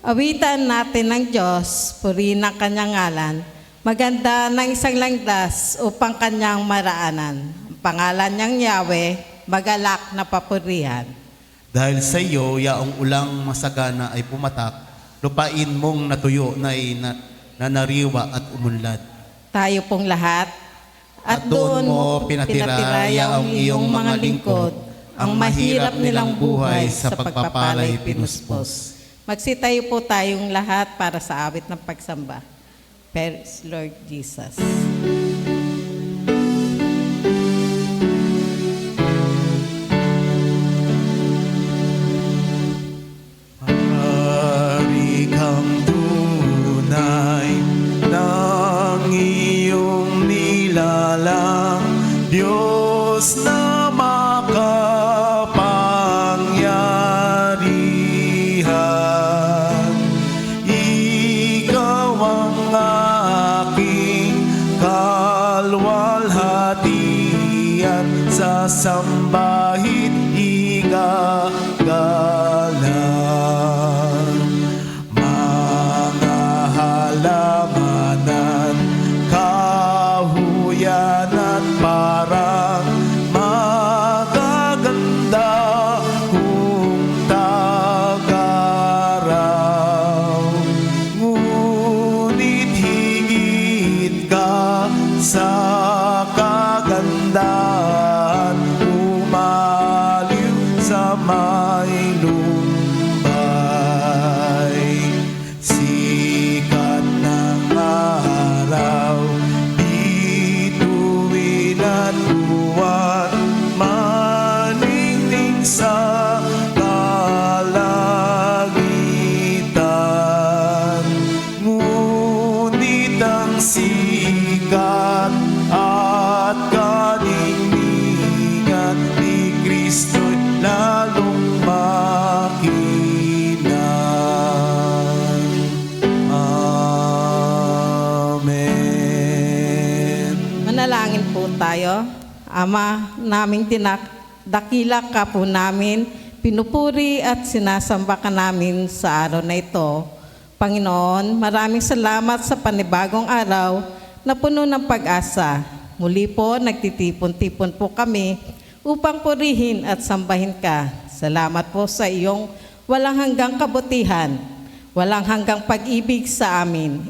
Awitan natin ng Diyos, purihin ang kanyang ngalan. Maganda ng isang langdas upang kanyang maraanan. Ang pangalan niyang Yahweh, magalak na papurihan. Dahil sa iyo, yaong ulang masagana ay pumatak, lupain mong natuyo na nanariwa at umunlad. Tayo pong lahat, at doon mo pinatira yaong iyong mga lingkod, ang mahirap nilang buhay sa pagpapalay pinuspos. Magsitayo po tayong lahat para sa awit ng pagsamba. Praise Lord Jesus. Hari kang tunay ng iyong nilalang, Diyos na makapangyarihan. Ikaw ang aking kalwalhatian, sa sambahin igagalang. Mga halamanan, kahuyan at parang magaganda kung tagaraw. Ngunit higit ka sa kagandahan, umaliw sa may lumbay. Sikat ng araw, bituin at buwan, maningning sa kalangitan. Ngunit ang sikat at kaningningan ni Kristo'y lalong makinang. Amen. Manalangin po tayo. Ama naming dakila ka po namin, pinupuri at sinasamba ka namin sa araw na ito. Panginoon, maraming salamat sa panibagong araw na puno ng pag-asa. Muli po, nagtitipon-tipon po kami upang purihin at sambahin ka. Salamat po sa iyong walang hanggang kabutihan, walang hanggang pag-ibig sa amin.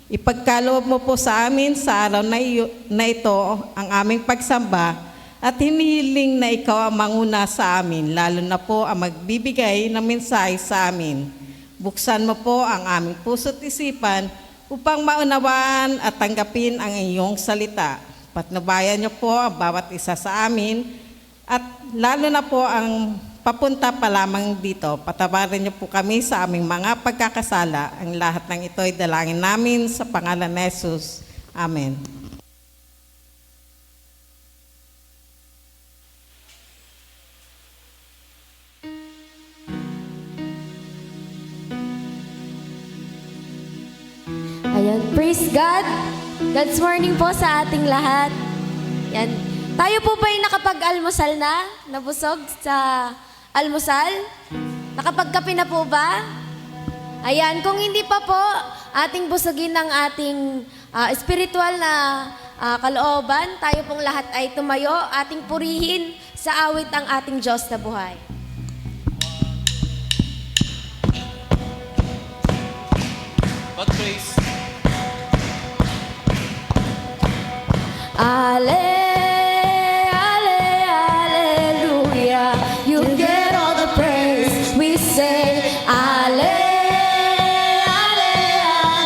Ipagkaloob mo po sa amin sa araw na ito ang aming pagsamba at hinihiling na ikaw ang manguna sa amin, lalo na po ang magbibigay ng mensahe sa amin. Buksan mo po ang aming puso't isipan upang maunawaan at tanggapin ang iyong salita. Patnubayan niyo po ang bawat isa sa amin at lalo na po ang papunta pa lamang dito. Patawarin niyo po kami sa aming mga pagkakasala. Ang lahat ng ito ay dalangin namin sa pangalan ni Jesus. Amen. Ayan, praise God. God's morning po sa ating lahat. Yan. Tayo po ba ay nakapag-almusal na? Nabusog sa almusal? Nakapagkape na po ba? Ayan, kung hindi pa po, ating busugin ng ating spiritual na kalooban. Tayo pong lahat ay tumayo, ating purihin sa awit ang ating Diyos na buhay. God praise. Ale, ale, hallelujah. You get all the praise. We say, ale, ale,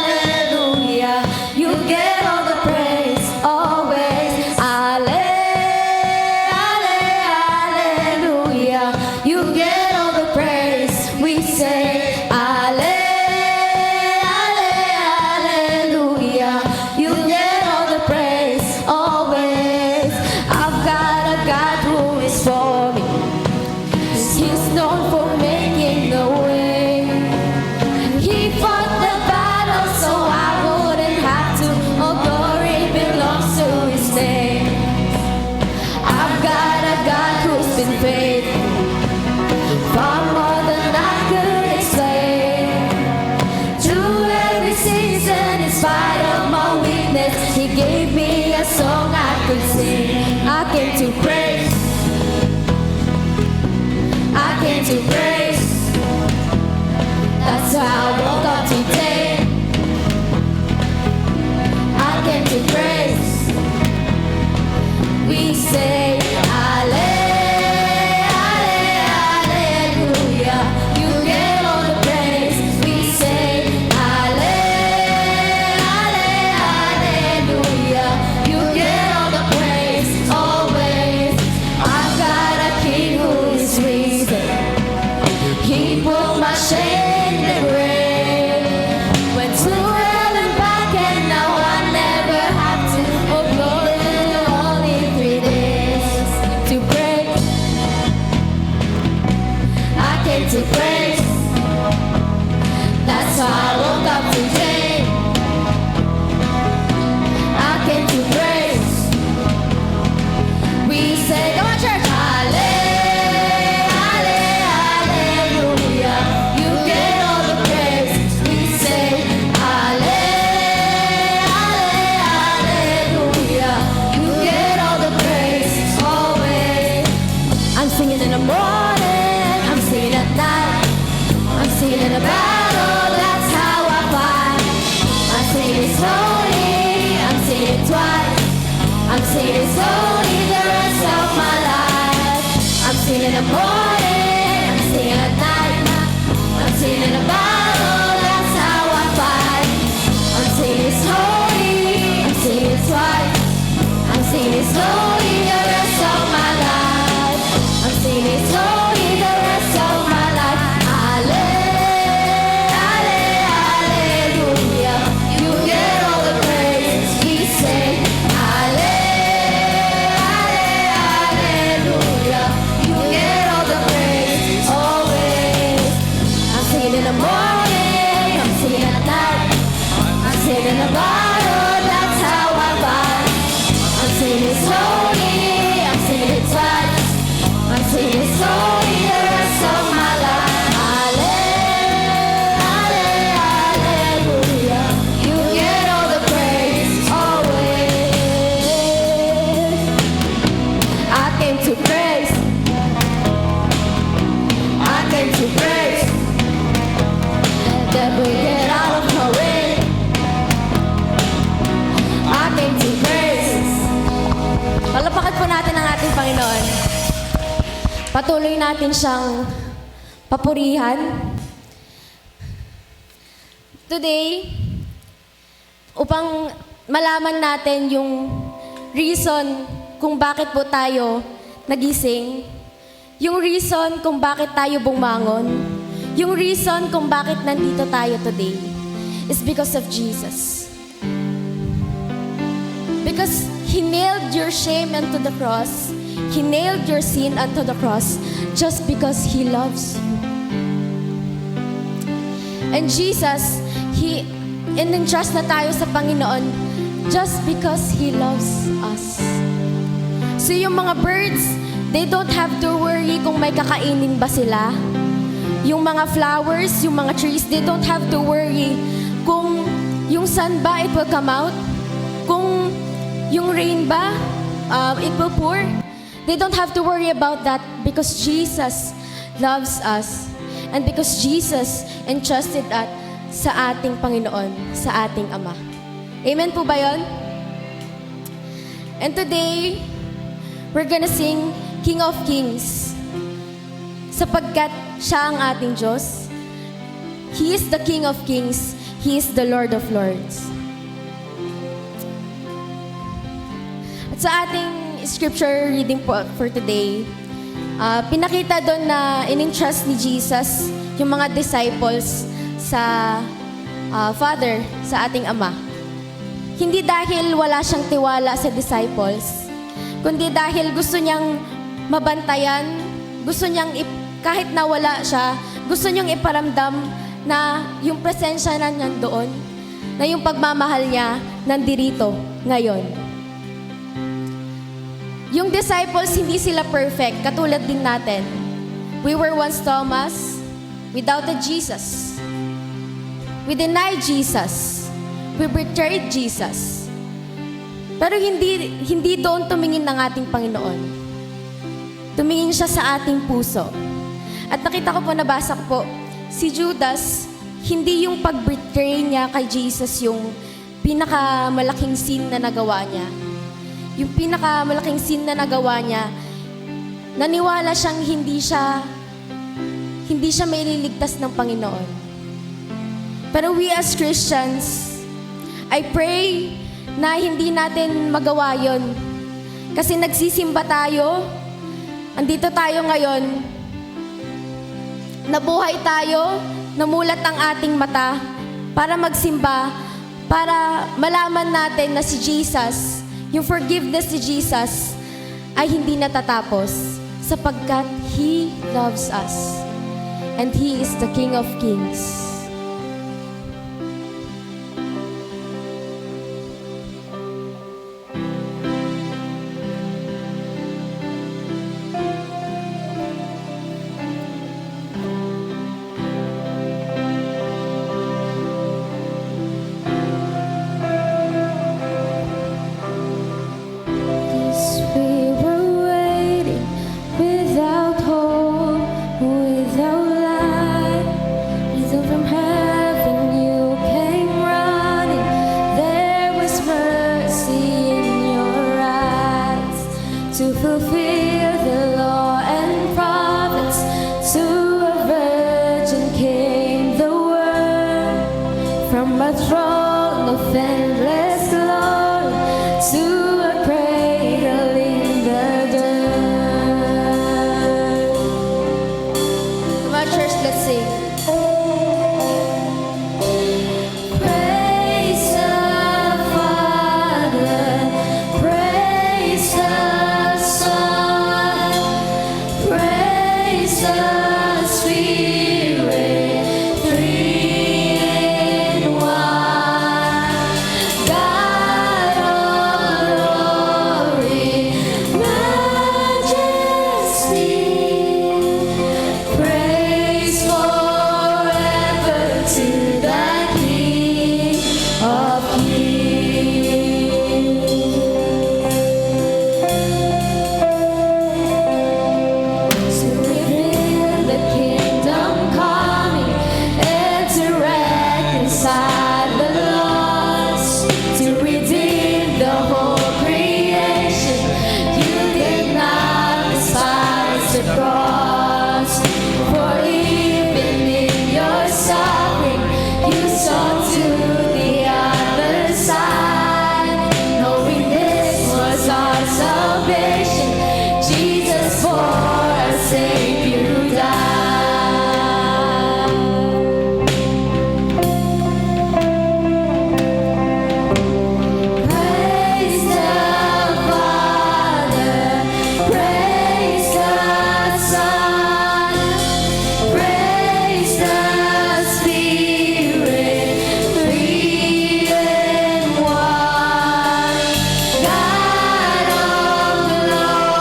hallelujah. You get all the praise always. Ale, ale, hallelujah. You get all the praise. We say, ale, ale, hallelujah. You get all the praise always. could sing, I came to praise. I came to praise. That's how I woke up today. I came to praise. We say, Hallelujah. You get all the praise. We say, Hallelujah. You get all the praise. Always. I've got a King who is risen. He broke my shame and grave. Went to hell and back, and now I never have to. Oh, glory, only 3 days to praise. I came to praise. That's how I woke up today. I came to praise. We say, come on, church. Hallelujah. You get all the praise. We say, Hallelujah. You get all the praise. Always. I'm singing in the morning. I'm singing at night. I'm singing in the battle. That's how I fight. I'm singing it slowly. I'm singing it twice. I'm singing it slowly the rest of my life. I'm singing in the morning. I'm singing at night. I'm singing in the battle. That's how I fight. I'm singing it slowly. I'm singing it twice. I'm singing it slowly the rest of my life. I'm singing it slowly the rest of my life. Hallelujah. You get all the praise. We say, Hallelujah. You get all the praise. Always. I'm singing in the morning. I'm singing at night. I'm singing in the bottle. That's how I fight. I'm singing it slowly. I'm singing it twice. I'm singing it slowly the rest of my life. Hallelujah. You get all the praise. Always. I came to praise. I came to praise. Devil, get out of my way. I came to praise. Palapakan po natin ang ating Panginoon. Patuloy natin siyang papurihan. Today, upang malaman natin yung reason kung bakit po tayo nagising, yung reason kung bakit tayo bumangon, yung reason kung bakit nandito tayo today, is because of Jesus. Because He nailed your shame onto the cross. He nailed your sin onto the cross just because He loves you. And Jesus, He in-entrust na tayo sa Panginoon just because He loves us. So yung mga birds, they don't have to worry kung may kakainin ba sila. Yung mga flowers, yung mga trees, they don't have to worry kung yung sun ba, it will come out. Kung yung rain ba, it will pour. They don't have to worry about that because Jesus loves us. And because Jesus entrusted that sa ating Panginoon, sa ating Ama. Amen po ba yun? And today, we're gonna sing King of Kings. Sapagkat siya ang ating Diyos. He is the King of Kings. He is the Lord of Lords. At sa ating scripture reading po for today, pinakita doon na in-entrust ni Jesus yung mga disciples sa Father, sa ating Ama. Hindi dahil wala siyang tiwala sa disciples, kundi dahil gusto niyang mabantayan, gusto niyang kahit na wala siya, gusto niyang iparamdam na yung presensya na nandoon, na yung pagmamahal niya nandirito ngayon. Yung disciples, hindi sila perfect, katulad din natin. We were once Thomas, we doubted Jesus. We denied Jesus. We betrayed Jesus. Pero hindi doon tumingin ng ating Panginoon. Tumingin siya sa ating puso. At nakita ko po, nabasa ko po, si Judas, hindi yung pag-betray niya kay Jesus yung pinakamalaking sin na nagawa niya. Yung pinakamalaking sin na nagawa niya, naniwala siyang hindi siya maililigtas ng Panginoon. Pero we as Christians, I pray na hindi natin magawa yon. Kasi nagsisimba tayo, andito tayo ngayon, nabuhay tayo, namulat ang ating mata para magsimba, para malaman natin na si Jesus, yung forgiveness ni Jesus, ay hindi natatapos sapagkat He loves us and He is the King of Kings. We were waiting without hope, without light. Rhythm from heaven, you came running. There was mercy in your eyes to fulfill the law and prophets. To a virgin came the word from a throne of endless glory to a cradle in the dirt. Come on, church, let's sing. Praise the Father, praise the Son, praise the Spirit, three in one. God of glory, majesty, praise forever to the King of Kings. To reveal the kingdom coming and to reconcile the lost, to redeem the whole creation. You did not despise the cross, for even in your suffering, you saw to the other side, knowing this was our salvation. Jesus, for our sake, you died. Praise the Father, praise the Son, praise the Spirit, three in one. God of glory,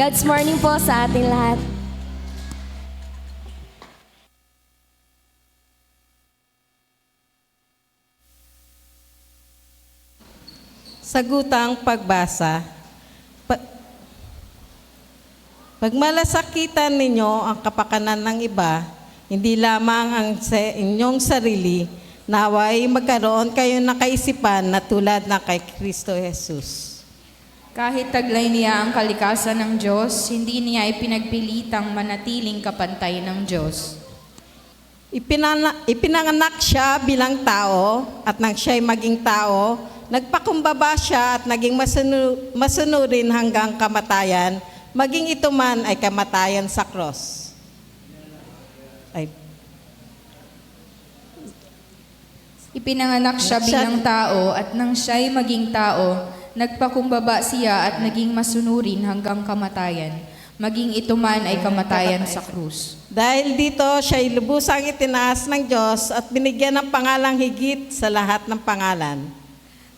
God's morning po sa ating lahat. Sagutang pagbasa. Pagmalasakitan ninyo ang kapakanan ng iba, hindi lamang ang sa inyong sarili, naway magkaroon kayo ng kaisipan na tulad na kay Kristo Jesus. Kahit taglay niya ang kalikasan ng Diyos, hindi niya ipinagpilitang manatiling kapantay ng Diyos. Ipinanganak siya bilang tao at nang siya'y maging tao, nagpakumbaba siya at naging masunurin hanggang kamatayan, maging ito man ay kamatayan sa cross. Ipinanganak siya bilang tao at nang siya'y maging tao, nagpakumbaba siya at naging masunurin hanggang kamatayan. Maging ito man ay kamatayan sa krus. Dahil dito, siya'y lubusang itinaas ng Diyos at binigyan ng pangalang higit sa lahat ng pangalan.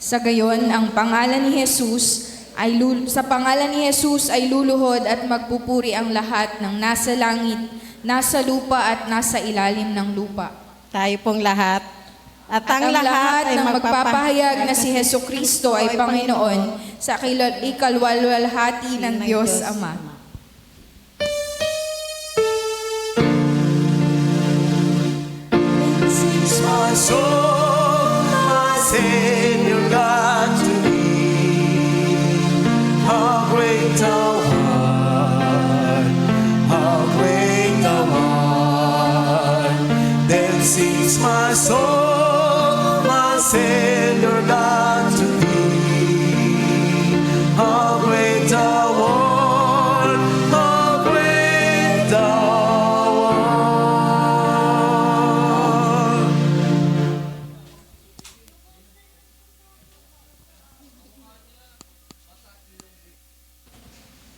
Sa gayon, ang pangalan ni Jesus sa pangalan ni Jesus ay luluhod at magpupuri ang lahat ng nasa langit, nasa lupa at nasa ilalim ng lupa. Tayo pong lahat. At ang lahat ay ng magpapahayag na si Jesucristo ay Panginoon sa ikalwalwalhati ng Diyos Ama. Sings my soul, my Savior God to thee. How great thou art, how great thou art. Then sings my soul, my Savior God to thee. How great thou art, how great thou art.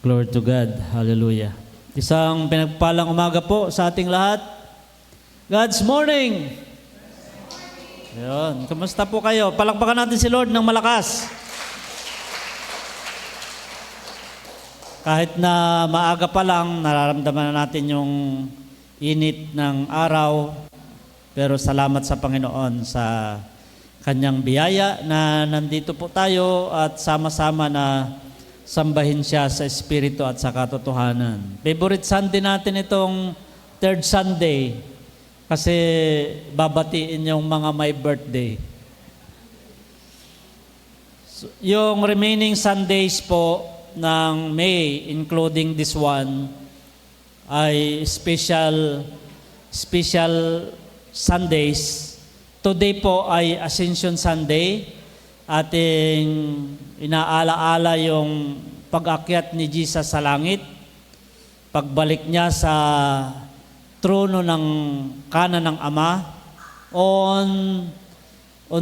Glory to God. Hallelujah. Isang pinagpalang umaga po sa ating lahat. God's morning! Ayun. Kamusta po kayo? Palakpakan natin si Lord ng malakas. Kahit na maaga pa lang, nararamdaman na natin yung init ng araw. Pero salamat sa Panginoon sa kanyang biyaya na nandito po tayo at sama-sama na sambahin siya sa Espiritu at sa katotohanan. Favorite Sunday natin itong third Sunday kasi babatiin yung mga may birthday. So, yung remaining Sundays po ng May, including this one, ay special Sundays. Today po ay Ascension Sunday. Ating inaala-ala yung pag-akyat ni Jesus sa langit, pagbalik niya sa trono ng kanan ng Ama. On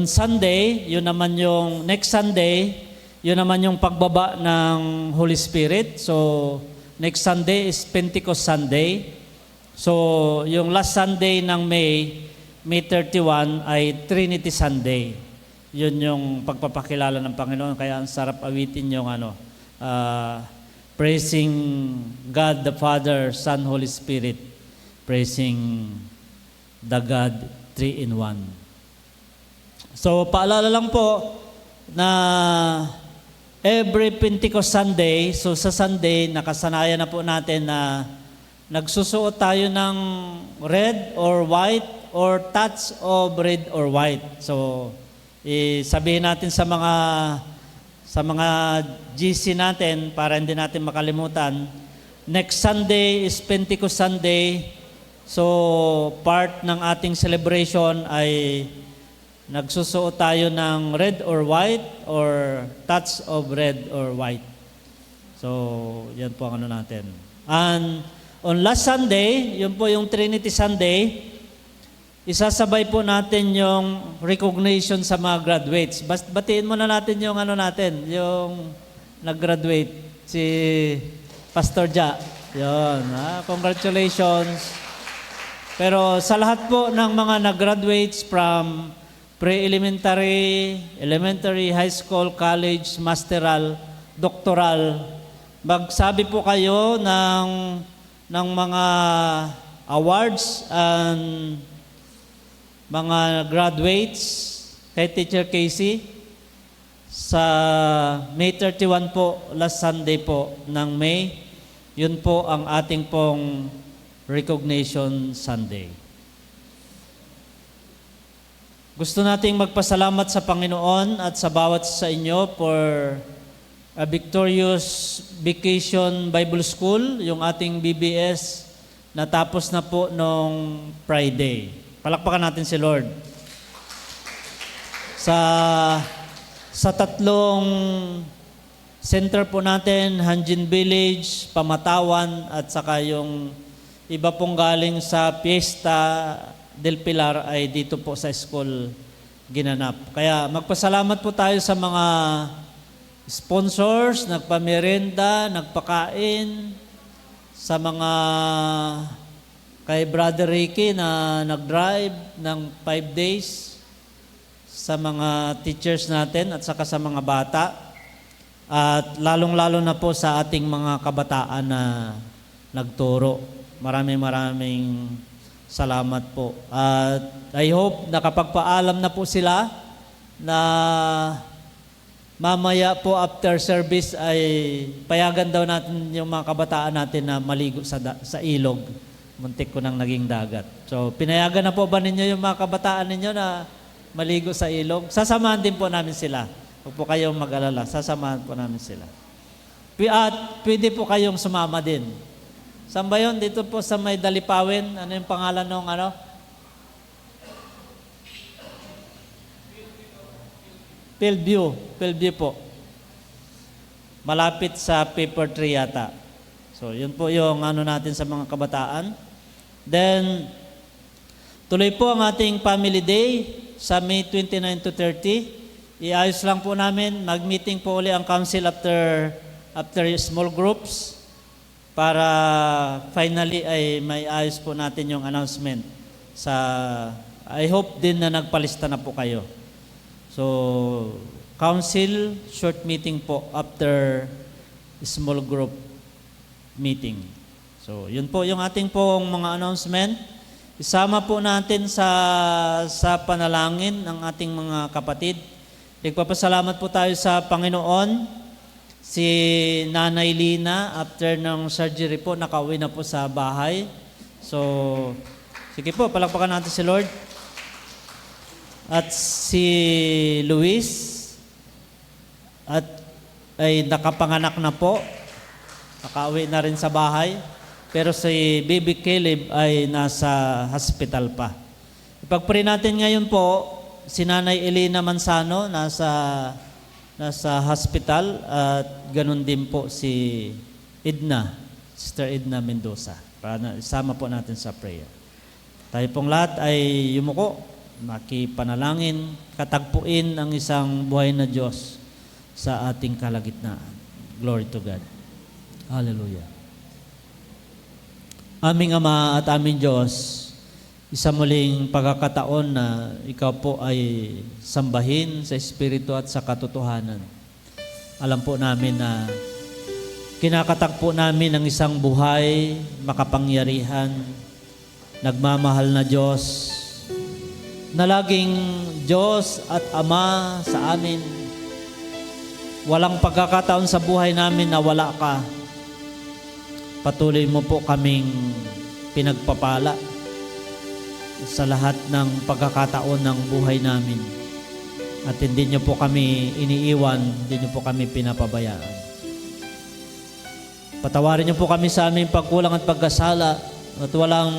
Sunday, yun naman yung next Sunday, yun naman yung pagbaba ng Holy Spirit. So, next Sunday is Pentecost Sunday. So, yung last Sunday ng May 31 ay Trinity Sunday. Yun yung pagpapakilala ng Panginoon. Kaya ang sarap awitin yung praising God the Father, Son, Holy Spirit. Praising the God 3-in-1. So paalala lang po na every Pentecost Sunday, so sa Sunday, nakasanayan na po natin na nagsusuot tayo ng red or white or touch of red or white. So sabihin natin sa mga GC natin para hindi natin makalimutan. Next Sunday is Pentecost Sunday. So part ng ating celebration ay nagsusuot tayo ng red or white or touch of red or white. So yan po ang ano natin. And on last Sunday, yun po yung Trinity Sunday, isasabay po natin yung recognition sa mga graduates. Batiin muna natin yung ano natin, yung nag-graduate, si Pastor Ja. Yun, congratulations. Pero sa lahat po ng mga nag-graduates from pre-elementary, elementary, high school, college, masteral, doctoral, magsabi po kayo ng mga awards and mga graduates kay Teacher Casey sa May 31 po, last Sunday po ng May. Yun po ang ating pong Recognition Sunday. Gusto nating magpasalamat sa Panginoon at sa bawat sa inyo for a victorious vacation Bible School, yung ating BBS, natapos na po nung Friday. Palakpakan natin si Lord. Sa tatlong center po natin, Hanjin Village, Pamatawan, at saka yung iba pong galing sa Fiesta del Pilar ay dito po sa school ginanap. Kaya magpasalamat po tayo sa mga sponsors, nagpamerenda, nagpakain, sa mga kay Brother Ricky na nag-drive ng 5 days, sa mga teachers natin at saka sa mga bata, at lalong-lalo na po sa ating mga kabataan na nagturo. Maraming salamat po. At I hope nakapagpaalam na po sila na mamaya po after service ay payagan daw natin yung mga kabataan natin na maligo sa ilog. Muntik ko nang naging dagat. So pinayagan na po ba ninyo yung mga kabataan ninyo na maligo sa ilog? Sasamahan din po namin sila. Huwag po kayong mag-alala. Sasamahan po namin sila. At pwede po kayong sumama din. Saan ba yun? Dito po sa may Dalipawin. Ano yung pangalan ng ano? Fieldview. Fieldview po. Malapit sa paper tree yata. So, yun po yung ano natin sa mga kabataan. Then, tuloy po ang ating Family Day sa May 29 to 30. Iayos lang po namin. Mag-meeting po uli ang council after small groups para finally ay may ayos po natin yung announcement. I hope din na nagpalista na po kayo. So, council, short meeting po after small group meeting. So, yun po yung ating pong mga announcement. Isama po natin sa panalangin ng ating mga kapatid. Nagpapasalamat po tayo sa Panginoon. Si Nanay Lina, after ng surgery po, nakauwi na po sa bahay. So, sige po, palakpakan natin si Lord. At si Luis, ay nakapanganak na po. Nakauwi na rin sa bahay. Pero si Baby Caleb ay nasa hospital pa. Ipag-pray natin ngayon po, si Nanay Elena Mansano nasa hospital at ganun din po si Sister Edna Mendoza. Para isama po natin sa prayer. Tayo pong lahat ay yumuko, makipanalangin, katagpuin ang isang buhay na Diyos sa ating kalagitnaan. Glory to God. Hallelujah. Aming Ama at aming Diyos, isa muling pagkakataon na ikaw po ay sambahin sa Espiritu at sa katotohanan. Alam po namin na kinakatagpo namin ang isang buhay, makapangyarihan, nagmamahal na Diyos, na laging Diyos at Ama sa amin. Walang pagkakataon sa buhay namin na wala ka. Patuloy mo po kaming pinagpapala sa lahat ng pagkakataon ng buhay namin. At hindi niyo po kami iniiwan, hindi niyo po kami pinapabayaan. Patawarin niyo po kami sa aming pagkulang at pagkasala at walang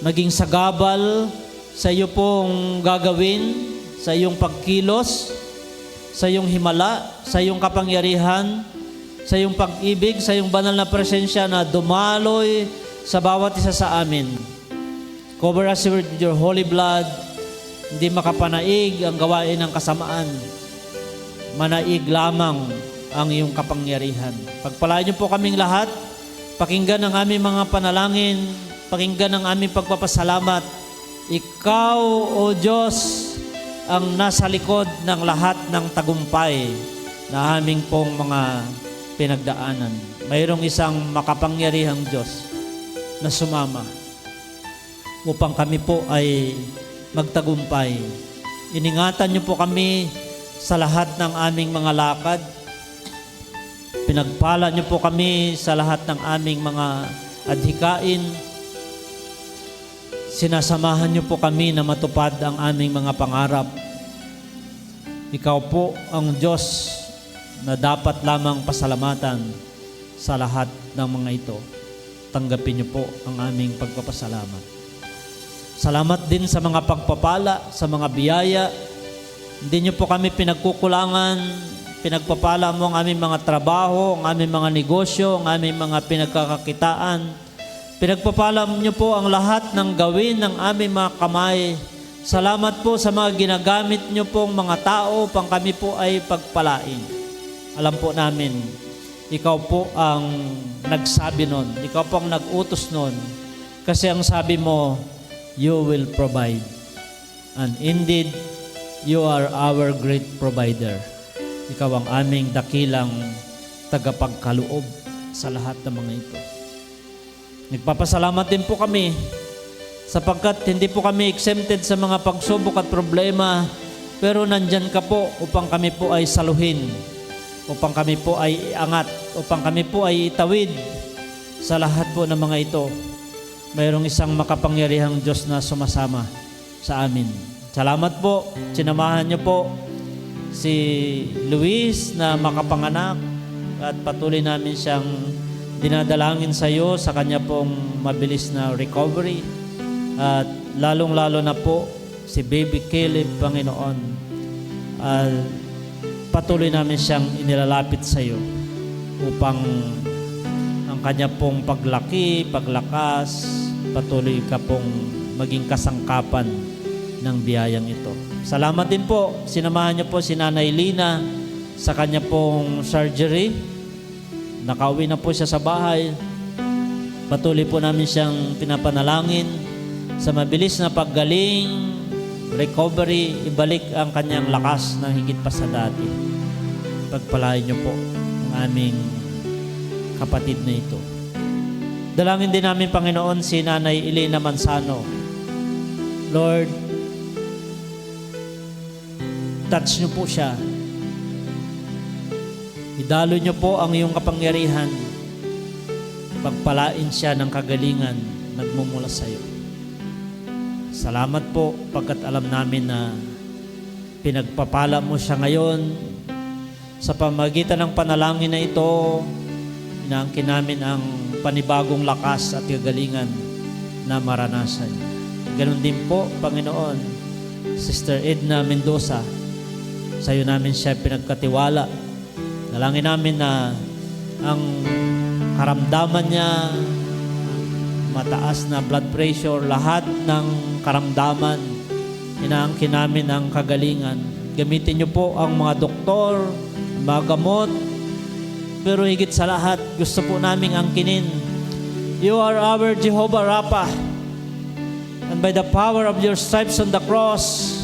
maging sagabal sa iyo pong gagawin, sa iyong pagkilos, sa iyong himala, sa iyong kapangyarihan, sa iyong pag-ibig, sa iyong banal na presensya na dumaloy sa bawat isa sa amin. Cover us with your holy blood. Hindi makapanaig ang gawain ng kasamaan. Manaig lamang ang iyong kapangyarihan. Pagpalain niyo po kaming lahat. Pakinggan ang aming mga panalangin. Pakinggan ang aming pagpapasalamat. Ikaw, O Diyos, ang nasa likod ng lahat ng tagumpay na aming pong mga pinagdaanan. mayroong isang makapangyarihang Diyos na sumama upang kami po ay magtagumpay. Iningatan niyo po kami sa lahat ng aming mga lakad. Pinagpala niyo po kami sa lahat ng aming mga adhikain. Sinasamahan niyo po kami na matupad ang aming mga pangarap. Ikaw po ang Diyos na dapat lamang pasalamatan sa lahat ng mga ito. Tanggapin niyo po ang aming pagpapasalamat. Salamat din sa mga pagpapala, sa mga biyaya. Hindi niyo po kami pinagkukulangan. Pinagpapala mo ang aming mga trabaho, ang aming mga negosyo, ang aming mga pinagkakakitaan. Pinagpapala niyo po ang lahat ng gawin ng aming mga kamay. Salamat po sa mga ginagamit niyo pong mga tao upang kami po ay pagpalain. Alam po namin, ikaw po ang nagsabi nun. Ikaw po ang nag-utos nun. Kasi ang sabi mo, you will provide. And indeed, you are our great provider. Ikaw ang aming dakilang tagapagkaloob sa lahat ng mga ito. Nagpapasalamat din po kami sapagkat hindi po kami exempted sa mga pagsubok at problema, pero nandyan ka po upang kami po ay saluhin, upang kami po ay iangat, upang kami po ay itawid sa lahat po ng mga ito. Mayroong isang makapangyarihang Diyos na sumasama sa amin. Salamat po, sinamahan niyo po si Luis na makapanganak at patuloy namin siyang dinadalangin sa iyo sa kanya pong mabilis na recovery. At lalong-lalo na po si Baby Caleb, Panginoon. Patuloy namin siyang inilalapit sa iyo upang ang kanya pong paglaki, paglakas, patuloy ka pong maging kasangkapan ng biyayang ito. Salamat din po, sinamahan niyo po si Nanay Lina sa kanya pong surgery. Nakauwi na po siya sa bahay. Patuloy po namin siyang pinapanalangin sa mabilis na paggaling, recovery, ibalik ang kanyang lakas na higit pa sa dati. Pagpalain niyo po ang aming kapatid na ito. Dalangin din namin, Panginoon, si Nanay Elena Manzano. Lord, touch niyo po siya. Idalo niyo po ang iyong kapangyarihan. Pagpalain siya ng kagalingan nagmumula sa iyo. Salamat po pagkat alam namin na pinagpapala mo siya ngayon. Sa pamagitan ng panalangin na ito, inaangkin namin ang panibagong lakas at kagalingan na maranasan. Ganon din po, Panginoon, Sister Edna Mendoza, sa iyo namin siya pinagkatiwala. Dalangin namin na ang karamdaman niya, mataas na blood pressure, lahat ng karamdaman, inaangkin namin ang kagalingan. Gamitin niyo po ang mga doktor, mga gamot, pero higit sa lahat, gusto po naming angkinin. You are our Jehovah Rapha, and by the power of your stripes on the cross,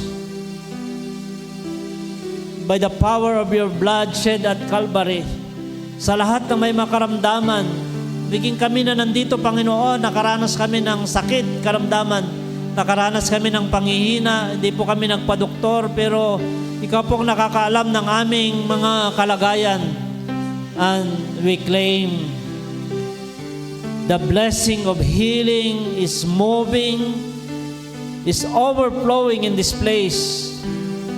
by the power of your blood shed at Calvary, sa lahat ng may makaramdaman, biging kami na nandito, Panginoon, nakaranas kami ng sakit, karamdaman, nakaranas kami ng panghihina, hindi po kami nagpadoktor, pero ikaw pong nakakaalam ng aming mga kalagayan. And we claim the blessing of healing is moving, is overflowing in this place.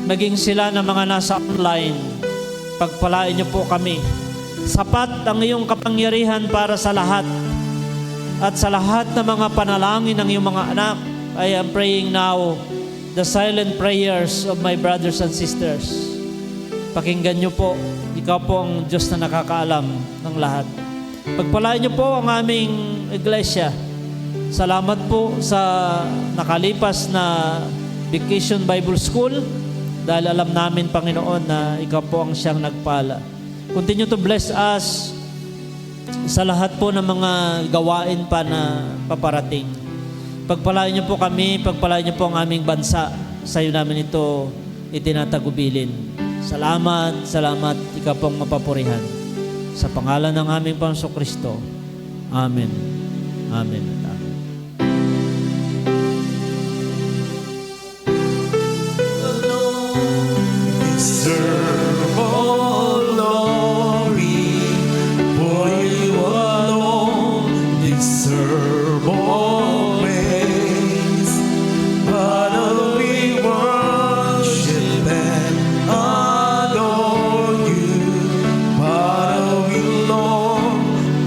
Maging sila na mga nasa online, pagpalain niyo po kami. Sapat ang iyong kapangyarihan para sa lahat. At sa lahat ng mga panalangin ng iyong mga anak, I am praying now the silent prayers of my brothers and sisters. Pakinggan niyo po, ikaw po ang Diyos na nakakaalam ng lahat. Pagpalain niyo po ang aming iglesia. Salamat po sa nakalipas na Vacation Bible School, dahil alam namin, Panginoon, na ikaw po ang siyang nagpala. Continue to bless us sa lahat po ng mga gawain pa na paparating. Pagpalain niyo po kami, pagpalain niyo po ang aming bansa. Sa iyo namin ito itinatagubilin. Salamat, salamat, ikaw pong mapapurihan. Sa pangalan ng aming Panginoong Kristo. Amen. Amen. At amen. Deserve all glory, for you alone deserve all praise. Father, we worship and adore you. Father, we long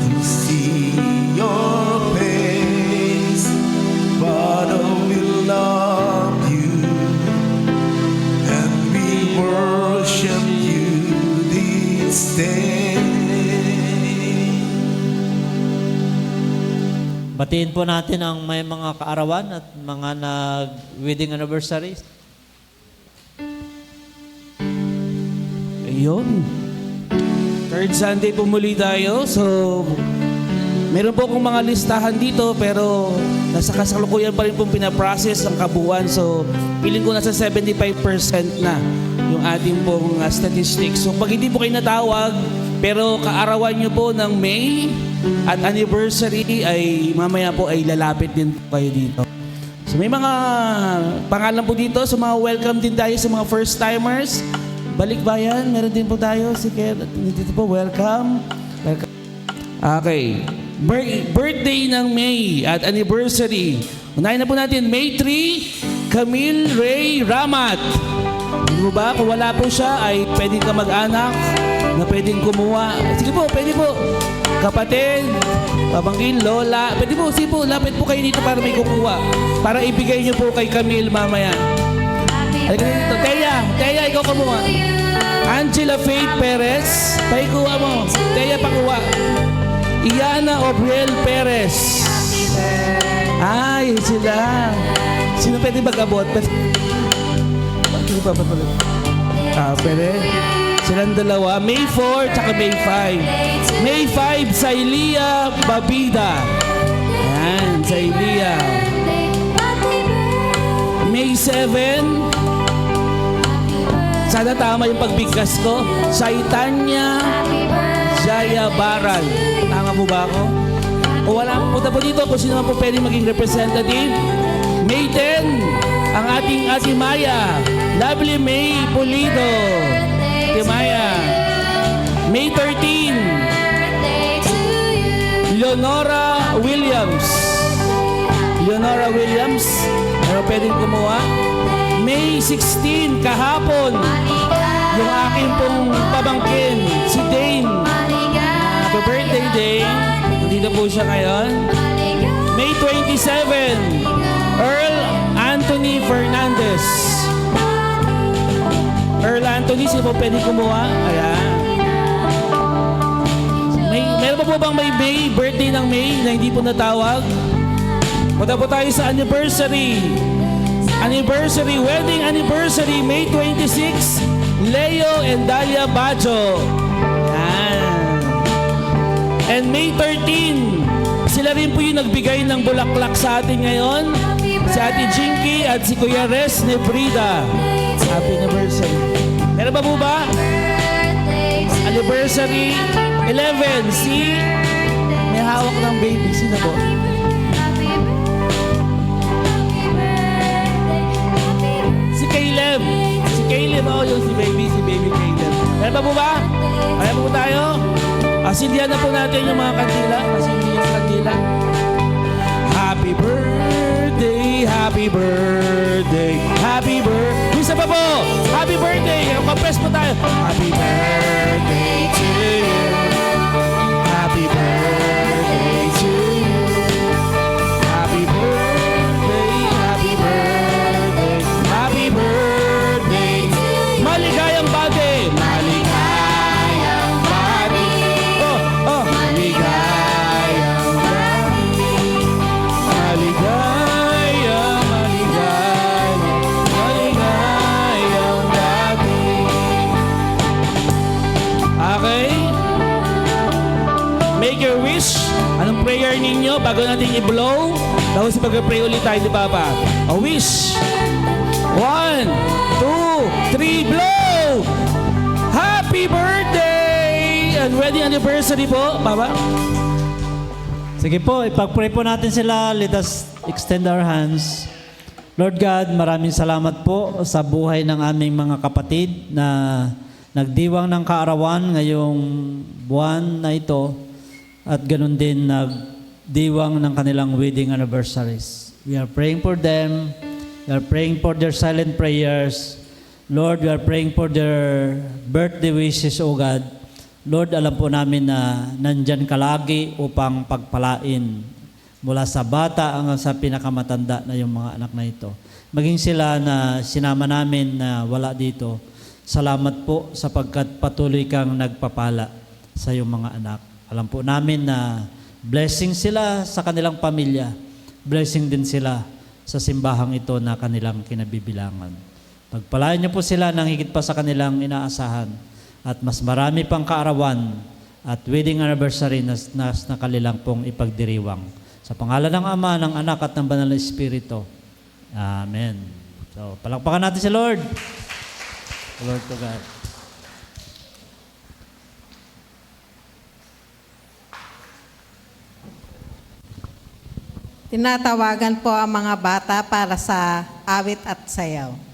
to see your face. Father, we love you. And we worship you this day. Batiin po natin ang may mga kaarawan at mga nag-wedding anniversaries. Ayun. Third Sunday po muli tayo. So, meron po akong mga listahan dito pero nasa kasalukuyan pa rin pong pinaprocess ang kabuuan. So, piling ko nasa 75% na yung ating pong statistics. So, pag hindi po kayo natawag, pero kaarawan nyo po ng May at anniversary ay mamaya po ay lalapit din po kayo dito. So, may mga pangalan po dito. So, mga welcome din tayo sa mga first-timers. Balikbayan, meron din po tayo. Sige, dito po, welcome. Welcome. Okay. Birthday ng May at anniversary. Unahin na po natin, May 3, Camille Ray Ramat. Hindi mo ba, kung wala po siya, ay pwedeng ka mag-anak na pwedeng kumuha. Sige po, pwede po. Kapatid, pamangkin, lola. Pwede po, sige po, lapit po kayo dito para may kukuha. Para ibigay niyo po kay Camille mamaya. Halika dito. Teya, ikaw kumuha. Angela Faith Perez, paikuha mo. Teya, pakuha. Iana Obriel Perez. Ay, sila. Sino pwede mag-abot? Perez. Silang dalawa. May 4, tsaka May 5. May 5, Sailia Babida. Yan, Sailia. May 7, sana tama yung pagbigkas ko. Saitanya Jaya Baral. Tama mo ba ako? O wala, punta po dito kung sino man po pwede maging representative. May 10, ang ating Ate Maya. Lovely May Pulido. Ate Maya. May 13, Leonora Williams. Leonora Williams. Pero pwedeng kumuha. May 16, kahapon, yung aking pong pamangkin, si Dane. Happy birthday, Dane. Nandito po siya ngayon. May 27, Earl Anthony Fernandez. Earl Anthony, sino po pwede kumuha? Ayan. Meron pa po bang may birthday ng May na hindi po natawag? Punta po tayo sa anniversary. Wedding anniversary, May 26, Leo and Dalia Bajo. Yan. And May 13, sila rin po yung nagbigay ng bulaklak sa atin ngayon. Si Ate Jinky at si Kuya Res Nebrida. Happy anniversary. Meron pa po ba? Anniversary 11, si may hawak ng baby. Sino po? Caleb, yung si baby Caleb. Meron pa po ba? Kaya po tayo? Asindihan na po natin yung mga kandila. Asindihan yung kandila. Happy birthday, happy birthday, happy birthday. Isa pa po, happy birthday. Compress po tayo. Happy birthday to you. Happy birthday to you. Happy birthday, happy birthday, happy birthday. Maligayang bati! Maligayang bati! Oh! Maligayang bati! Maligayang bati! Okay? Make your wish. Anong prayer ninyo bago natin i-blow? Tapos pag-pray ulit tayo ni Papa. A wish. 1, 2, 3, blow! Happy birthday! Ayan, wedding anniversary po, Papa. Sige po, ipag-pray po natin sila. Let us extend our hands. Lord God, maraming salamat po sa buhay ng aming mga kapatid na nagdiwang ng kaarawan ngayong buwan na ito at ganun din nagdiwang ng kanilang wedding anniversaries. We are praying for them. We are praying for their silent prayers. Lord, we are praying for their birthday wishes, O God. Lord, alam po namin na nandyan ka lagi upang pagpalain mula sa bata hanggang sa pinakamatanda na yung mga anak na ito. Maging sila na sinama namin na wala dito, salamat po sapagkat patuloy kang nagpapala sa iyong mga anak. Alam po namin na blessing sila sa kanilang pamilya, blessing din sila sa simbahang ito na kanilang kinabibilangan. Pagpalain niyo po sila ng higit pa sa kanilang inaasahan at mas marami pang kaarawan at wedding anniversary na kanilang pong ipagdiriwang. Sa pangalan ng Ama, ng Anak at ng Banal na Espiritu. Amen. So, palakpakan natin si Lord. Lord to God. Tinatawagan po ang mga bata para sa awit at sayaw.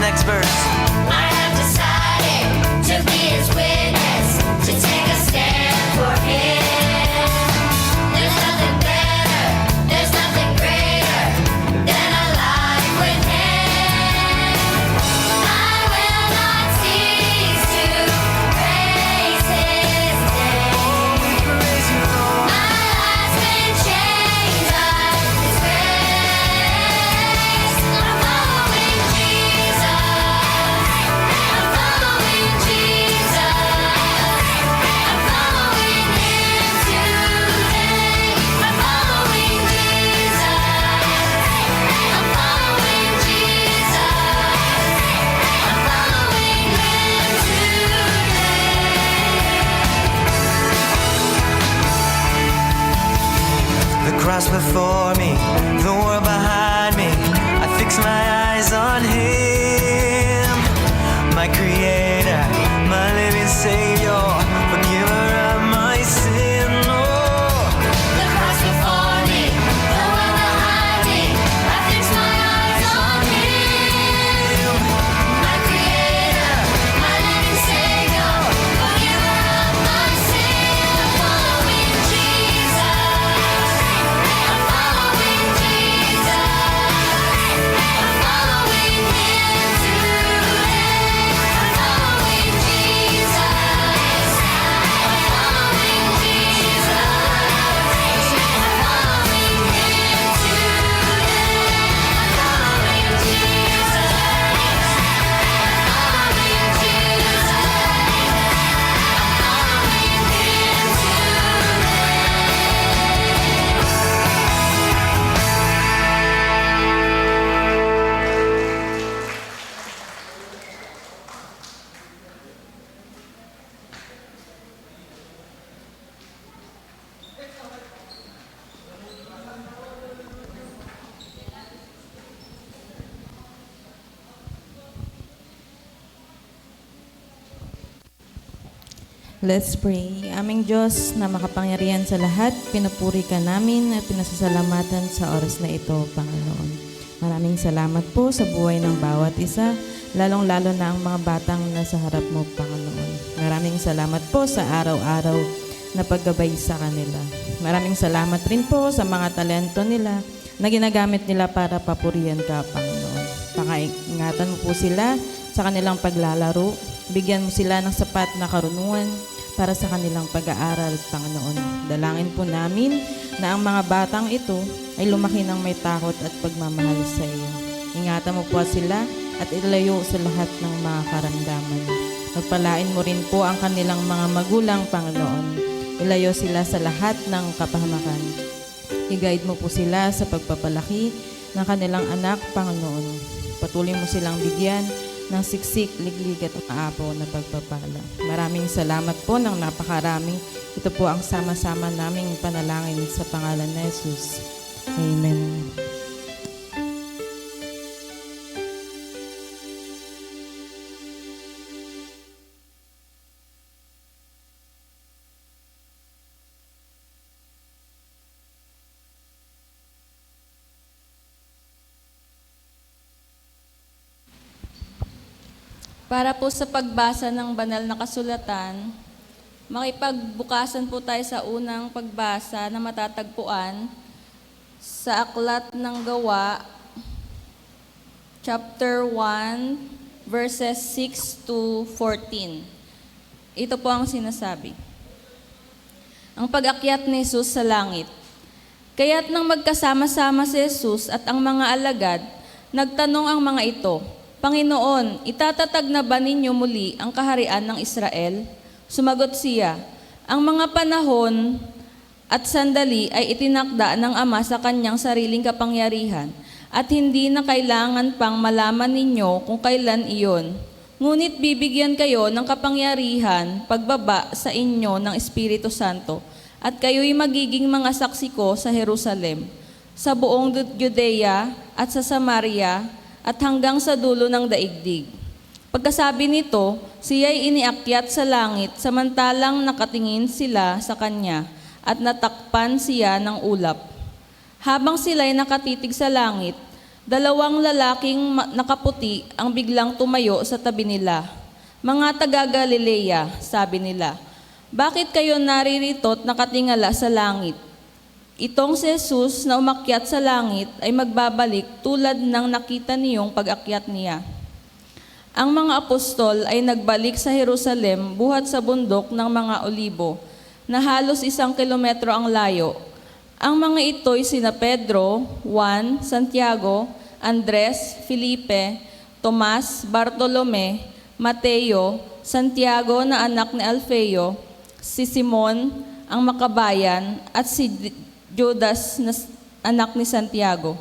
next verse. I have decided to be his witness, to take a stand for him. There's nothing better, there's nothing greater than a life with him. I will not cease to praise his name. My life's been changed by his grace. I'm following Jesus. I'm following Jesus. I'm following him today. I'm following Jesus. I'm following Jesus. I'm following him today. The cross before me, the world behind me. I fix my eyes on him, my creator, my living savior, forgiver of my sin. Oh, The cross before me, Let's pray. Aming Diyos na makapangyarihan sa lahat, pinupuri ka namin at pinasasalamatan sa oras na ito, Panginoon. Maraming salamat po sa buhay ng bawat isa, lalong-lalo na ang mga batang nasa harap mo, Panginoon. Maraming salamat po sa araw-araw na paggabay sa kanila. Maraming salamat rin po sa mga talento nila na ginagamit nila para papurihan ka, Panginoon. Pakaingatan mo po sila sa kanilang paglalaro. Bigyan mo sila ng sapat na karunungan para sa kanilang pag-aaral, Panginoon. Dalangin po namin na ang mga batang ito ay lumaki ng may takot at pagmamahal sa iyo. Ingatan mo po sila at ilayo sa lahat ng mga karamdaman. Magpalain mo rin po ang kanilang mga magulang, Panginoon. Ilayo sila sa lahat ng kapahamakan. I-guide mo po sila sa pagpapalaki ng kanilang anak, Panginoon. Patuloy mo silang bigyan ng siksik, liglig at maapaw na pagpapala. Maraming salamat po ng napakarami. Ito po ang sama-sama naming panalangin sa pangalan ni Jesus. Amen. Para po sa pagbasa ng banal na kasulatan, makipagbukasan po tayo sa unang pagbasa na matatagpuan sa Aklat ng Gawa, chapter 1, verses 6 to 14. Ito po ang sinasabi. Ang pag-akyat ni Jesus sa langit. Kaya't nang magkasama-sama si Jesus at ang mga alagad, nagtanong ang mga ito, Panginoon, itatatag na ba ninyo muli ang kaharian ng Israel? Sumagot siya, ang mga panahon at sandali ay itinakda ng Ama sa kanyang sariling kapangyarihan at hindi na kailangan pang malaman ninyo kung kailan iyon. Ngunit bibigyan kayo ng kapangyarihan pagbaba sa inyo ng Espiritu Santo at kayo'y magiging mga saksi ko sa Jerusalem, sa buong Judea at sa Samaria at hanggang sa dulo ng daigdig. Pagkasabi nito, siya'y iniakyat sa langit samantalang nakatingin sila sa kanya at natakpan siya ng ulap. Habang sila'y nakatitig sa langit, dalawang lalaking nakaputi ang biglang tumayo sa tabi nila. Mga taga-Galilea, sabi nila, bakit kayo naririto't nakatingala sa langit? Itong si Jesus na umakyat sa langit ay magbabalik tulad ng nakita niyong pag-akyat niya. Ang mga apostol ay nagbalik sa Jerusalem buhat sa bundok ng mga Olibo, na halos 1 kilometro ang layo. Ang mga ito'y sina Pedro, Juan, Santiago, Andres, Felipe, Tomas, Bartolome, Mateo, Santiago na anak ni Alfeo, si Simon, ang Makabayan, at si Judas na anak ni Santiago.